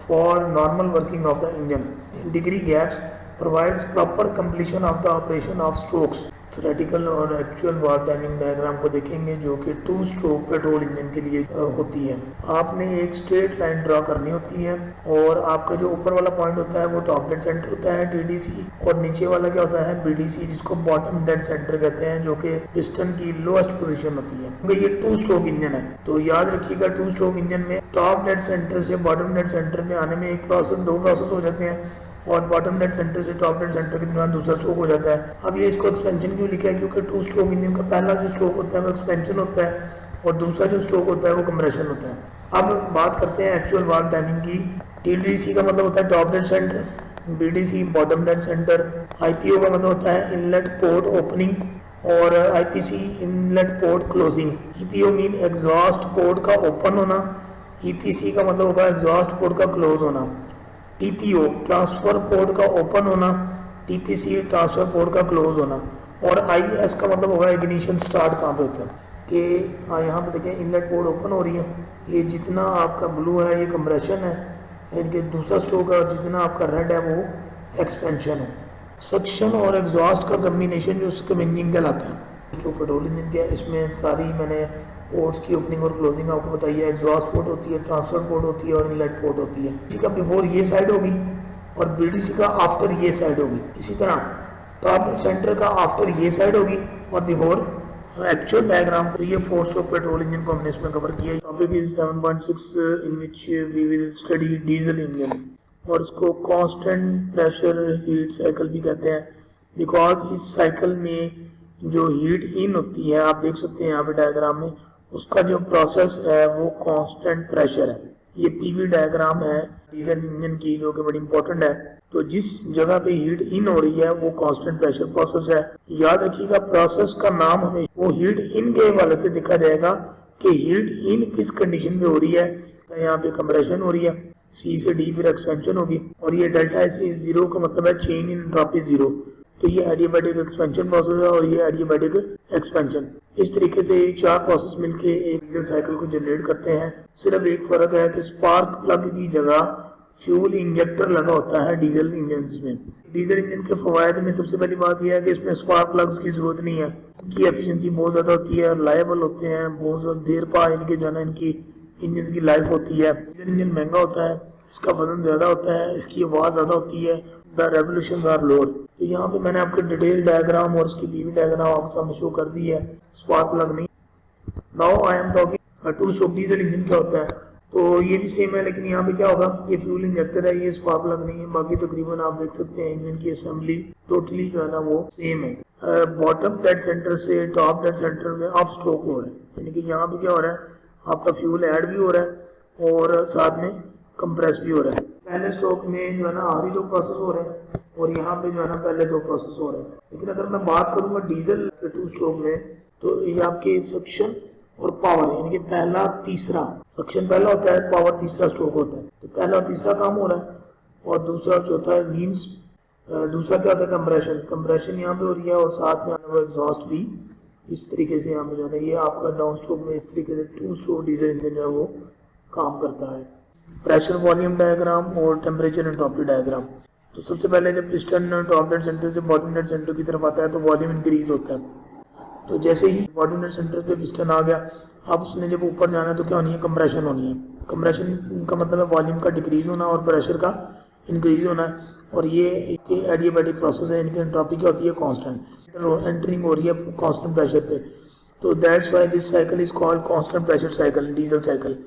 for normal working of the engine. Degree gaps provides proper completion of the operation of strokes. Theoretical और एक्चुअल वॉल टाइमिंग डायग्राम को देखेंगे जो कि 2 स्ट्रोक पेट्रोल इंजन के लिए होती है। आपने एक स्ट्रेट लाइन ड्रॉ करनी होती है और आपका जो ऊपर वाला पॉइंट होता है वो टॉप डेड सेंटर होता है टीडीसी, और नीचे वाला क्या होता है बीडीसी, जिसको बॉटम डेड सेंटर कहते हैं, जो कि पिस्टन की लोएस्ट पोजीशन होती है। क्योंकि ये 2 स्ट्रोक इंजन है तो याद रखिएगा 2 स्ट्रोक इंजन में टॉप डेड सेंटर से बॉटम डेड सेंटर में आने में एक प्रोसेस 2 प्रोसेस हो जाते हैं और बॉटम डेड सेंटर से टॉप डेड सेंटर के दरमियान दूसरा स्ट्रोक हो जाता है। अब ये इसको एक्सपेंशन क्यों लिखा है, क्योंकि 2 स्ट्रोक इंजन का पहला जो स्ट्रोक होता है वो एक्सपेंशन होता है और दूसरा जो स्ट्रोक होता है वो कंप्रेशन होता है। अब बात करते हैं एक्चुअल वॉल्व टाइमिंग की। टीडीसी का मतलब होता है top dead centre, BDC bottom dead centre, IPO का मतलब होता है इनलेट पोर्ट ओपनिंग और IPC inlet port closing. EPO mean exhaust port का ओपन होना, ईपीसी का मतलब होगा एग्जॉस्ट पोर्ट का क्लोज होना, टीपीओ ट्रांसफर पोर्ट का ओपन होना, टीपीसी ट्रांसफर पोर्ट का क्लोज होना, और आईएस का मतलब होगा इग्निशन स्टार्ट कहाँ पे होता है कि यहाँ पे देखें इनलेट पोर्ट ओपन हो रही है, ये जितना आपका ब्लू है ये कंप्रेशन है, इनके दूसरा स्ट्रोक है, और जितना आपका रेड है वो एक्सपेंशन है। सक्शन और एग्जॉस्ट का कम्बिनेशन जो स्कमिंगिंग कहलाता है। जो पेट्रोल इंजन के इसमें सारी मैंने पोर्ट्स की ओपनिंग और क्लोजिंग आपको बताइए। एग्जॉस्ट पोर्ट होती है, ट्रांसफर पोर्ट होती है और इनलेट पोर्ट होती है। इसी का बिफोर ये साइड होगी और बीडीसी का आफ्टर ये साइड होगी। इसी तरह टॉप सेंटर का आफ्टर ये साइड होगी और बिफोर एक्चुअल डायग्राम। तो ये 4 स्ट्रोक पेट्रोल इंजन को हमने इसमें कवर किया। Topic is 7.6 in which we will study diesel engine, और इसको कांस्टेंट प्रेशर हीट साइकिल भी कहते हैं, बिकॉज इस साइकिल में जो हीट इन होती है आप देख सकते हैं यहाँ पे डायग्राम में, उसका जो प्रोसेस है वो कांस्टेंट प्रेशर है। ये पीवी डायग्राम है डीजल इंजन की जो कि बड़ी इंपॉर्टेंट है। तो जिस जगह पे हीट इन हो रही है वो कांस्टेंट प्रेशर प्रोसेस है। याद रखिएगा प्रोसेस का नाम हमें वो हीट इन के हवाले से देखा जाएगा कि हीट इन किस कंडीशन में हो रही है। यहाँ पे कंप्रेशन हो रही है, सी से डी फिर एक्सपेंशन होगी, और ये डेल्टा सी 0 का मतलब है चेंज इन एंट्रोपी 0। तो ये एडियाबैटिक एक्सपेंशन प्रोसेस है और ये एडियाबैटिक एक्सपेंशन। इस तरीके से ये 4 प्रोसेस मिलके एक डीजल साइकिल को जनरेट करते हैं। सिर्फ एक फर्क है कि स्पार्क प्लग की जगह फ्यूल इंजेक्टर लगा होता है डीजल इंजन में। डीजल इंजन के फवायद में सबसे पहली बात यह है कि इसमें स्पार्क प्लग्स की जरूरत नहीं है, इनकी एफिशिएंसी बहुत ज़्यादा होती है, लायबल होते हैं, बहुत ज़्यादा देर पा इनके जो है ना इनकी इंजन की लाइफ होती है। डीजल इंजन महंगा होता है, इसका वजन ज़्यादा होता है, इसकी आवाज़ ज़्यादा होती है, द रेवोल्यूशन आर लोअर। तो यहाँ पे मैंने आपके डिटेल डायग्राम और उसकी पीवी डायग्राम आपके सामने शो कर दी है, स्पार्क प्लग नहीं। Now I am talking two stroke diesel engine क्या होता है, तो ये भी सेम है, लेकिन यहाँ पे क्या होगा, ये फ्यूल इंजेक्टर है, ये स्पार्क प्लग नहीं है। बाकी तकरीबन आप देख सकते हैं इंजन की असेंबली टोटली जो है ना वो सेम है। बॉटम डेड सेंटर से टॉप डेड सेंटर में अप स्ट्रोक हो रहा है, यानी कि यहाँ पे क्या हो रहा है, आपका फ्यूल ऐड भी हो रहा है और साथ में कंप्रेस भी हो रहा है। पहले स्ट्रोक में जो है ना आखिरी दो प्रोसेस हो रहे हैं और यहाँ पे जो है ना पहले दो प्रोसेस हो रहे हैं। लेकिन अगर मैं बात करूंगा डीजल के टू स्ट्रोक में, तो ये आपके सक्शन और पावर, यानी कि पहला तीसरा, सक्शन पहला होता है, पावर तीसरा स्ट्रोक होता है। तो पहला और तीसरा काम हो रहा है और दूसरा चौथा मीन्स दूसरा क्या होता है, कंप्रेशन। कंप्रेशन यहाँ पे हो रही है और साथ में वो एग्जॉस्ट भी इस तरीके से यहाँ पे जो है ये आपका डाउन स्ट्रोक में इस तरीके से टू स्ट्रोक डीजल इंजन जो है वो काम करता है। प्रेशर वॉल्यूम डायग्राम और टेम्परेचर एंट्रोपी डायग्राम। तो सबसे पहले जब पिस्टन टॉप डेड सेंटर से बॉटम डेड सेंटर की तरफ आता है तो वॉल्यूम इंक्रीज होता है। तो जैसे ही बॉटम डेड सेंटर पे पिस्टन आ गया, अब उसने जब ऊपर जाना है तो क्या होनी है, कंप्रेशन होनी है। कंप्रेशन का मतलब है वॉल्यूम का डिक्रीज होना और प्रेशर का इंक्रीज होना है, और ये एक एडियाबैटिक प्रोसेस है। इनकी एंट्रोपी क्या होती है, कांस्टेंट एंटरिंग हो रही है कांस्टेंट प्रेशर पे। तो that's why this cycle is called constant pressure cycle, diesel cycle.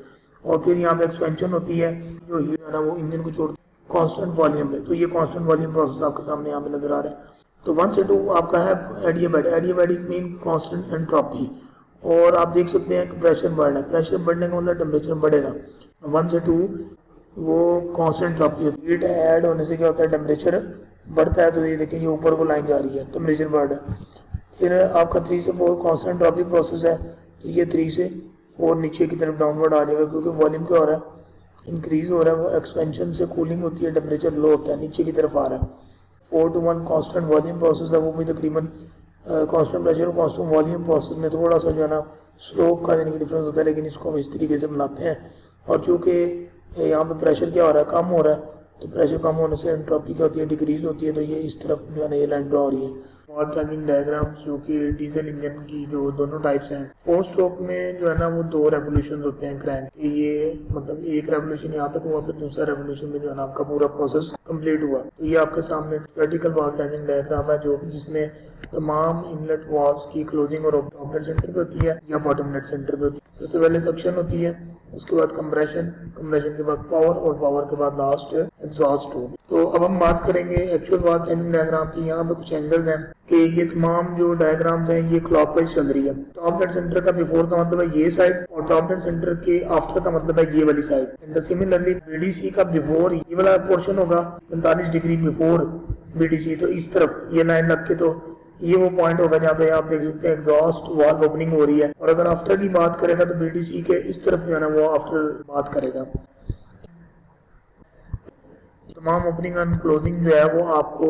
और फिर यहाँ पे एक्सपेंशन होती है, जो हीट है ना वो इंजन को छोड़ कांस्टेंट वॉल्यूम पे। तो ये कांस्टेंट वॉल्यूम प्रोसेस आपके सामने यहाँ पे नजर आ रहा है। तो 1 से 2 आपका है एडियाबैटिक मीन कांस्टेंट एंट्रोपी, और आप देख सकते हैं कि प्रेशर बढ़ रहा है। प्रेशर बढ़ने का मतलब टेम्परेचर बढ़ेगा। 1 से 2 वो कांस्टेंट एंट्रोपी होती है। हीट ऐड होने से क्या होता है, टेम्परेचर बढ़ता है। तो ये देखिए ये ऊपर को लाइन जा रही है, टेम्परेचर बढ़ रहा है। फिर आपका 3 से 4 कांस्टेंट एंट्रोपी प्रोसेस है। तो ये 3 से 4 नीचे की तरफ डाउनवर्ड आ जाएगा, क्योंकि वॉल्यूम क्या हो रहा है, इंक्रीज हो रहा है। वो एक्सपेंशन से कूलिंग होती है, टेम्परेचर लो होता है, नीचे की तरफ आ रहा है। 4 to 1 कांस्टेंट वॉल्यूम प्रोसेस है, वो भी तकरीबन कांस्टेंट प्रेशर और कांस्टेंट वॉल्यूम प्रोसेस में थोड़ा सा जो है ना स्लोप का यानी कि डिफरेंस होता है, लेकिन इसको हम इस तरीके से बनाते हैं। और चूँकि यहाँ पे प्रेशर क्या हो रहा है, कम हो रहा है, तो प्रेशर कम होने से एंट्रोपी क्या होती है, डिक्रीज होती है। तो ये इस तरफ जो है ना ये लाइन ड्रॉ हो रही है। वॉल टाइमिंग डायग्राम्स जो कि डीजल इंजन की जो दोनों टाइप्स हैं, 4 स्ट्रोक में जो है ना वो 2 रेवोल्यूशन होते हैं क्रैंक। ये मतलब एक रेवोल्यूशन यहाँ तक हुआ, फिर दूसरा रेवोल्यूशन में जो है ना आपका पूरा प्रोसेस कंप्लीट हुआ। तो ये आपके सामने वर्टिकल वॉल टाइमिंग डायग्राम है, जो जिसमें तमाम इनलेट वॉल्व्स की क्लोजिंग और टॉप डेड सेंटर पे होती है या बॉटम डेड सेंटर पे होती है। सबसे पहले सक्शन होती है, उसके बाद कंप्रेशन, कंप्रेशन के बाद पावर, और पावर के बाद लास्ट एग्जॉस्ट ट्यूब। तो अब हम बात करेंगे एक्चुअल वॉल टाइमिंग डायग्राम की। यहाँ पे कुछ एंगल्स हैं कि ये तमाम जो डायग्राम्स हैं ये क्लॉकवाइज चल रही है। टॉप डेड सेंटर का बिफोर का मतलब है ये साइड, और टॉप डेड सेंटर के आफ्टर का मतलब है ये वाली साइड। एंड सिमिलरली बीडीसी का बिफोर ये वाला पोर्शन होगा 45 डिग्री बिफोर बीडीसी, तो इस तरफ ये लाइन लग के तो ये वो पॉइंट होगा जहाँ पे आप देख सकते हैं एग्जॉस्ट वाल्व ओपनिंग हो रही है। और अगर आफ्टर की बात करेगा तो बीडीसी के इस तरफ जो है ना वो आफ्टर बात करेगा। तमाम ओपनिंग एंड क्लोजिंग जो है वो आपको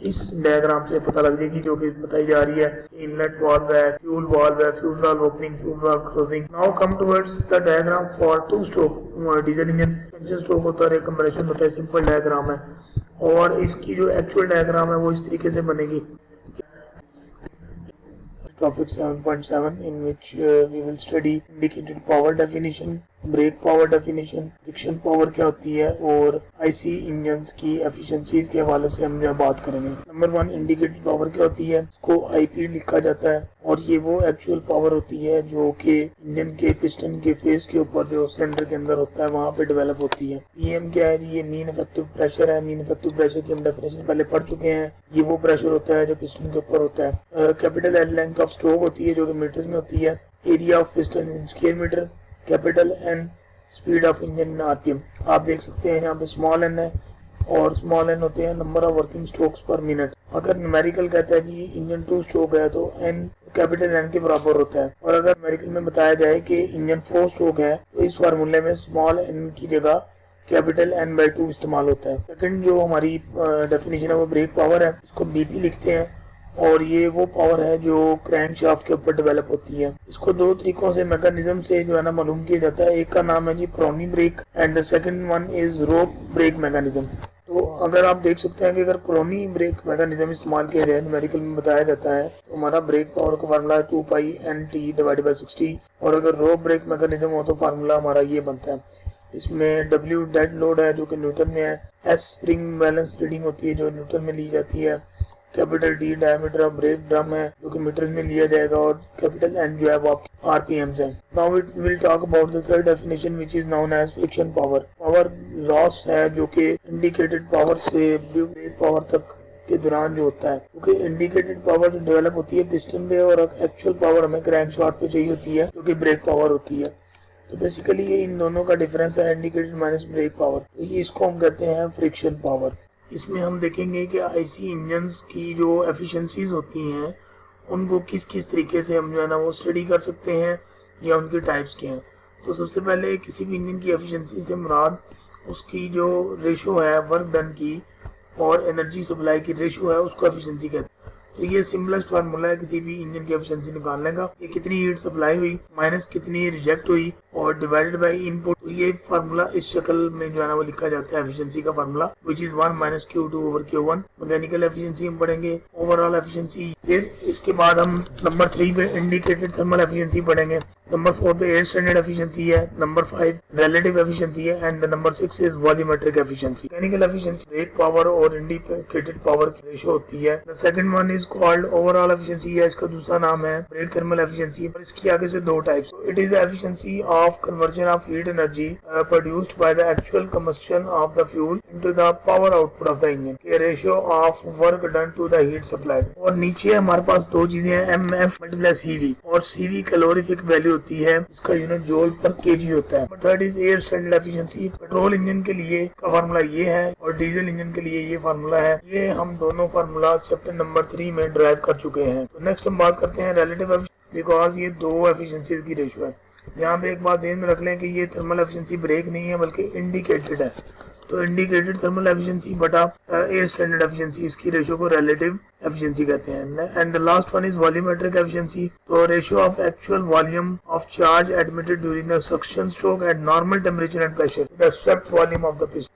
इस डायग्राम से पता लग जाएगी, जो कि बताई जा रही है। इनलेट वाल्व है, fuel valve opening, fuel valve closing. Now come towards the diagram for 2 stroke diesel engine. Expansion stroke होता है, कंप्रेशन होता है, सिंपल डायग्राम है। और इसकी जो एक्चुअल डायग्राम है वो इस तरीके से बनेगी। Topic 7.7 in which we will study indicated power definition, brake power definition, friction power क्या होती है, और IC इंजन्स की एफिशिएंसीज के हवाले से हम यहाँ बात करेंगे। नंबर 1 इंडिकेटेड पावर क्या होती है, इसको IP लिखा जाता है, और ये वो एक्चुअल पावर होती है जो कि इंजन के पिस्टन के फेस के ऊपर जो सिलेंडर के अंदर होता है वहाँ पे डेवलप होती है। PM क्या है, ये मीन इफेक्टिव प्रेशर है। मीन इफेक्टिव प्रेशर की हम डेफिनेशन पहले पढ़ चुके हैं। ये वो प्रेशर होता है जो पिस्टन के ऊपर होता है। Capital L length of stroke होती है जो कि मीटर में होती है। Area of piston in square metre. Capital N speed of engine in RPM। आप देख सकते हैं यहाँ पे स्मॉल n है, और स्मॉल n होते हैं नंबर ऑफ वर्किंग स्ट्रोक्स पर मिनट। अगर न्यूमेरिकल कहता है कि इंजन 2 स्ट्रोक है तो n कैपिटल N के बराबर होता है। और अगर न्यूमेरिकल में बताया जाए कि इंजन 4 स्ट्रोक है तो इस फार्मूले में स्मॉल n की जगह कैपिटल N/2 इस्तेमाल होता है। सेकंड जो हमारी डेफिनेशन है वो ब्रेक पावर है, इसको BP लिखते हैं। और ये वो पावर है जो क्रैंक शाफ्ट के ऊपर डेवलप होती है। इसको दो तरीकों से मैकेनिज्म से जो है ना मालूम किया जाता है। एक का नाम है जी Prony brake and the second one is rope brake mechanism. तो अगर आप देख सकते हैं कि अगर क्रोनी ब्रेक मैकेनिज्म इस्तेमाल किया जाए, न्यूमेरिकल में बताया जाता है, तो हमारा ब्रेक पावर का फार्मूला है 2πnt/60, और अगर रोप ब्रेक मैकेनिज्म हो तो फार्मूला हमारा ये बनता है। इसमें W डेड लोड है जो कि न्यूटन में है, S स्प्रिंग बैलेंस रीडिंग होती है जो न्यूटन में ली जाती है, capital D diameter of break drum है जो कि मीटर में लिया जाएगा, और कैपिटल N जो है वो आपके RPMs है। Now it will talk about the third definition which is known as friction power. Power loss है जो कि इंडिकेटेड पावर से ब्रेक पावर तक के दौरान जो होता है, क्योंकि इंडिकेटेड पावर जो डेवलप होती है पिस्टन पे और एक्चुअल पावर हमें क्रैंक शाफ्ट पे चाहिए होती है जो कि ब्रेक पावर होती है। तो बेसिकली ये इन दोनों का डिफरेंस है, इंडिकेटेड माइनस ब्रेक पावर। तो ये इसको हम कहते हैं फ्रिक्शन पावर। इसमें हम देखेंगे कि आईसी इंजन्स की जो एफिशिएंसीज होती हैं उनको किस किस तरीके से हम जो है ना वो स्टडी कर सकते हैं या उनके टाइप्स के हैं। तो सबसे पहले किसी भी इंजन की एफिशिएंसी से मुराद उसकी जो रेशो है वर्क डन की और एनर्जी सप्लाई की रेशो है उसको एफिशिएंसी कहते हैं। तो ये सिंपलेस्ट फार्मूला है किसी भी इंजन की एफिशिएंसी निकालने का। ये कितनी हीट सप्लाई हुई माइनस कितनी रिजेक्ट हुई और डिवाइडेड बाय इनपुट। तो ये फार्मूला इस शक्ल में जो है ना वो लिखा जाता है एफिशिएंसी का formula, which is 1 - Q2/Q1। Mechanical efficiency हम पढ़ेंगे, ओवरऑल एफिशिएंसी। फिर इसके बाद हम नंबर 3 पे इंडिकेटेड थर्मल एफिशिएंसी पढ़ेंगे, नंबर 4 पे एयर स्टैंडर्ड एफिशिएंसी है, नंबर 5 रिलेटिव एफिशिएंसी है, and number 6 is volumetric efficiency. Mechanical efficiency brake power और इंडिकेटेड पावर की रेशो होती है। The second one is called overall efficiency है, इसका दूसरा नाम है ब्रेक थर्मल एफिशिएंसी। पर इसकी आगे से दो types. It is efficiency of conversion of heat energy produced by the actual combustion of the fuel into the power output of the engine के ratio of work done to the heat supply. और नीचे हमारे पास दो चीजें हैं, MF × CV, और CV कैलोरीफिक वैल्यू होती है, इसका यूनिट जूल पर केजी होता है। Third is air standard efficiency. Petrol engine के लिए का फार्मूला ये है और डीजल इंजन के लिए ये फार्मूला है। ये हम दोनों फार्मूला चैप्टर नंबर 3 में ड्राइव कर चुके हैं। तो नेक्स्ट हम बात करते हैं रिलेटिव एफिशिएंसी, बिकॉज ये दो एफिशिएंसी की रेशियो है। यहाँ पे एक बात ध्यान में रख लें कि ये थर्मल एफिशिएंसी ब्रेक नहीं है बल्कि इंडिकेटेड है। तो इंडिकेटेड थर्मल एफिशिएंसी बटा एयर स्टैंडर्ड एफिशिएंसी, इसकी रेशियो को रिलेटिव एफिशिएंसी कहते हैं। And the last one is volumetric efficiency. तो ratio of actual volume of charge admitted during the suction stroke at normal temperature and pressure the swept volume of the piston.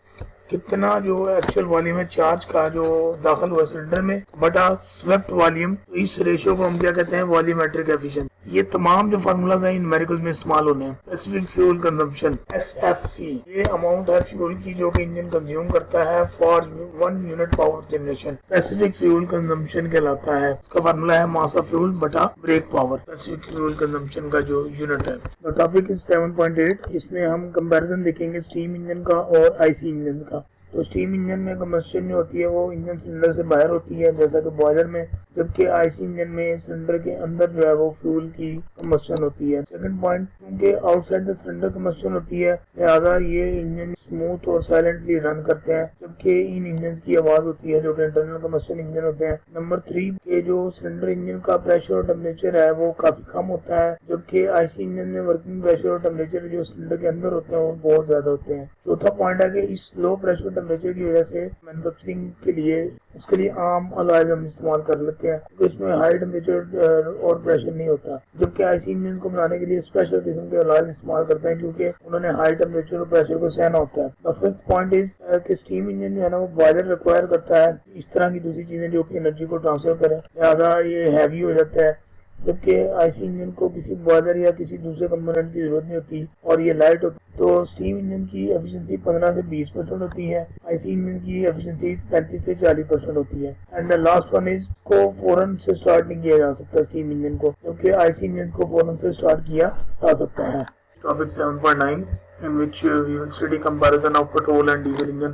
कितना जो एक्चुअल वॉल्यूम है चार्ज का जो दाखिल हुआ सिलेंडर में बटा स्वेप्ट वॉल्यूम, तो इस रेशियो को हम क्या कहते हैं, वॉल्यूमेट्रिक एफिशिएंसी। ये तमाम जो फार्मूलाज हैं इन न्यूमेरिकल्स में इस्तेमाल होने हैं। स्पेसिफिक फ्यूल कंजम्पशन SFC, ये अमाउंट है फ्यूल की जो कि इंजन कंज्यूम करता है for 1 unit power generation. Specific fuel consumption कहलाता है। इसका फार्मूला है मास ऑफ फ्यूल बटा brake power, specific fuel consumption का जो यूनिट है। तो टॉपिक इज 7.8। इसमें हम कंपैरिजन देखेंगे स्टीम इंजन का और आईसी इंजन का। तो स्टीम इंजन में कंबस्शन जो होती है वो इंजन सिलेंडर से बाहर होती है जैसा कि बॉयलर में, जबकि आईसी इंजन में सिलेंडर के अंदर जो है वो फ्यूल की कंबस्शन होती है। सेकंड पॉइंट, क्योंकि आउटसाइड द सिलेंडर कंबस्शन होती है लिहाजा ये इंजन स्मूथ और साइलेंटली रन करते हैं, जबकि इन इंजन की आवाज होती है जो कि इंटरनल कंबस्शन इंजन होते हैं। नंबर 3 के जो सिलेंडर इंजन का प्रेशर और टेम्परेचर है वो काफी कम होता है, जबकि आईसी इंजन में वर्किंग प्रेशर और टेम्परेचर जो सिलेंडर के अंदर होते हैं वो बहुत ज्यादा होते हैं। चौथा पॉइंट है कि इस लो प्रेशर टेम्परेचर की वजह से मैन्युफैक्चरिंग के लिए उसके लिए आम अलॉयज हम इस्तेमाल कर लेते हैं, तो इसमें हाई टेम्परेचर और प्रेशर नहीं होता, जबकि आईसी इंजन को बनाने के लिए स्पेशल किस्म के अलॉयज इस्तेमाल करते हैं क्योंकि उन्होंने हाई टेम्परेचर और प्रेशर को सहना होता है। द फिफ्थ पॉइंट इज कि स्टीम इंजन जो है ना वो बॉयलर रिक्वायर करता है इस तरह की दूसरी चीजें जो कि एनर्जी को ट्रांसफर करें, लिहाजा ये हैवी हो जाता है, जबकि आईसी इंजन को किसी बॉयलर या किसी दूसरे कंपोनेंट की जरूरत नहीं होती और ये लाइट होती। तो स्टीम इंजन की एफिशिएंसी 15 से 20% होती है, आईसी इंजन की एफिशिएंसी 35 से 40% होती है। And the last one is को फौरन से स्टार्ट नहीं किया जा सकता स्टीम इंजन को, क्योंकि आईसी इंजन को फौरन से स्टार्ट किया जा सकता है। Topic 7.9 in which we will study comparison of petrol and diesel engine,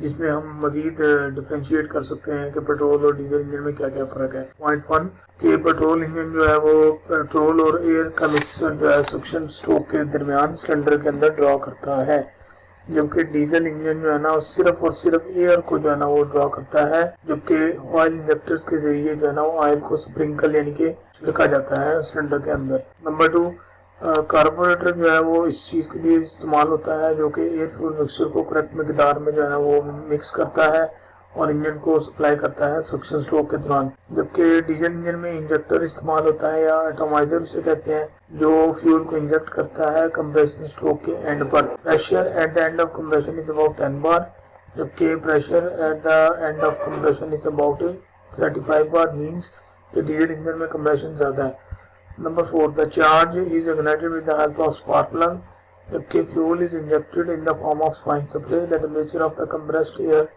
जिसमें हम मजीद डिफ्रेंशिएट कर सकते हैं कि पेट्रोल और डीजल इंजन में क्या क्या फ़र्क है। पॉइंट 1 कि पेट्रोल इंजन जो है वो पेट्रोल और एयर का मिक्सचर जो है सक्शन स्ट्रोक के दरमियान सिलेंडर के अंदर ड्रॉ करता है, जबकि डीजल इंजन जो है ना सिर्फ और सिर्फ एयर को जो है ना वो ड्रॉ करता है, जबकि ऑयल इंजेक्टर्स के जरिए जो है ना वो ऑयल को स्प्रिंकल यानी कि छिड़का जाता है सिलेंडर के अंदर। नंबर 2, कार्बोरेटर जो है वो इस चीज़ के लिए इस्तेमाल होता है जो कि एयर फ्यूल मिक्सचर को करेक्ट मकदार में जो है ना वो मिक्स करता है और इंजन को सप्लाई करता है सक्शन स्ट्रोक के दौरान। जबकि डीजल इंजन में इंजेक्टर इस्तेमाल होता है या एटमाइजर उसे कहते हैं, जो फ्यूल को इंजेक्ट करता है कंप्रेशन स्ट्रोक के एंड पर। Pressure at the end of compression is about 10 bar, जबकि pressure at the end of compression is about 35 bar, means कि डीजल इंजन में कंप्रेशन ज़्यादा है। Number 4, the charge is ignited with the help of spark plug, जबकि fuel is injected in the form of fine spray. The temperature of the compressed air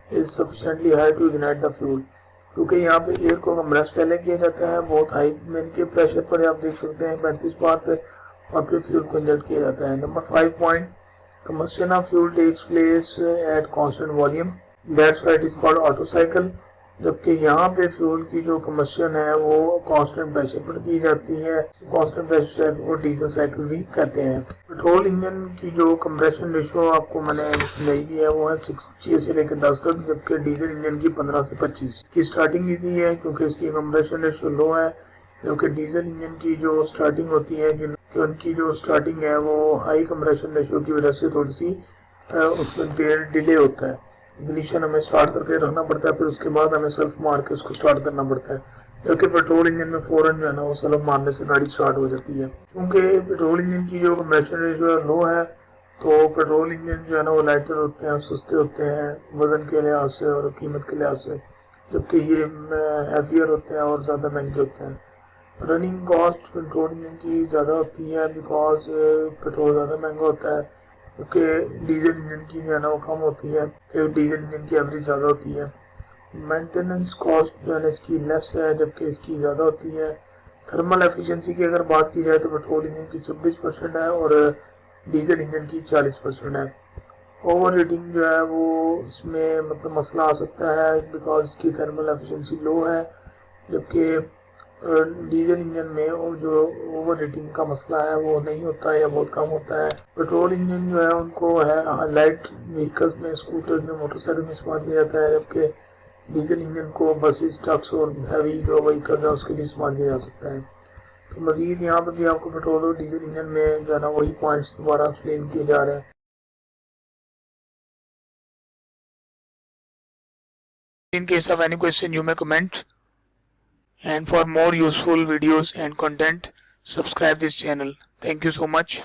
is sufficiently high to ignite the fuel, क्योंकि यहाँ पे एयर को कंप्रेस पहले किया जाता है बहुत हाई मीन के प्रेशर पर, आप देख सकते हैं 35 बार पे, और फिर फ्यूल को इंजेक्ट किया जाता है। Number 5 point, combustion of fuel takes place at constant volume, that's why it is called auto cycle. जबकि यहाँ पे फ्यूल की जो कम्बशन है वो कांस्टेंट प्रेशर पर की जाती है, कांस्टेंट प्रेशर को डीजल साइकिल भी कहते हैं। पेट्रोल इंजन की जो कंप्रेशन रेशो आपको मैंने समझाई दी है वो है 6 से लेकर 10 तक, जबकि डीजल इंजन की 15 से 25। इसकी स्टार्टिंग इजी है क्योंकि इसकी कंप्रेशन रेशो लो है, क्योंकि डीजल इंजन की जो स्टार्टिंग होती है उनकी जो स्टार्टिंग है वो हाई कंप्रेशन रेशो की वजह से थोड़ी सी उसमें देर डिले होता है। इग्निशन हमें स्टार्ट करके रखना पड़ता है, फिर उसके बाद हमें सेल्फ मार के उसको स्टार्ट करना पड़ता है, क्योंकि पेट्रोल इंजन में फौरन जो है ना वो सेल्फ मारने से गाड़ी स्टार्ट हो जाती है। क्योंकि पेट्रोल इंजन की जो कंप्रेशन रेशो लो है, तो पेट्रोल इंजन जो है ना वो लाइटर होते हैं, सस्ते होते हैं वजन के लिहाज से और कीमत के लिहाज से, जबकि ये हैवियर होते हैं और ज़्यादा महंगे होते हैं। रनिंग कॉस्ट पेट्रोल इंजन की ज़्यादा होती है बिकॉज पेट्रोल ज़्यादा महंगा होता है, क्योंकि डीजल इंजन की जो है ना वो कम होती है, फिर डीजल इंजन की एवरेज ज़्यादा होती है। मेंटेनेंस कॉस्ट जो है ना इसकी लेस है, जबकि इसकी ज़्यादा होती है। थर्मल एफिशिएंसी की अगर बात की जाए तो पेट्रोल इंजन की 26% है और डीजल इंजन की 40% है। ओवर हीटिंग जो है वो इसमें मतलब मसला आ सकता है बिकॉज इसकी थर्मल एफिशिएंसी लो है, जबकि डीजल इंजन में जो ओवर हीटिंग का मसला है वो नहीं होता है या बहुत कम होता है। पेट्रोल इंजन जो है उनको है लाइट व्हीकल्स में, स्कूटर्स में, मोटरसाइकिल में इस्तेमाल किया जाता है, जबकि डीजल इंजन को बसेस, ट्रक्स और हैवी जो व्हीकल्स है उसके लिए इस्तेमाल किया जा सकता है। तो मजीद यहाँ पर भी आपको पेट्रोल और डीजल इंजन में जो है ना वही पॉइंट्स दोबारा एक्सप्लेन किए जा रहे हैं। In case of any question, you may comment. And for more useful videos and content, subscribe this channel. Thank you so much.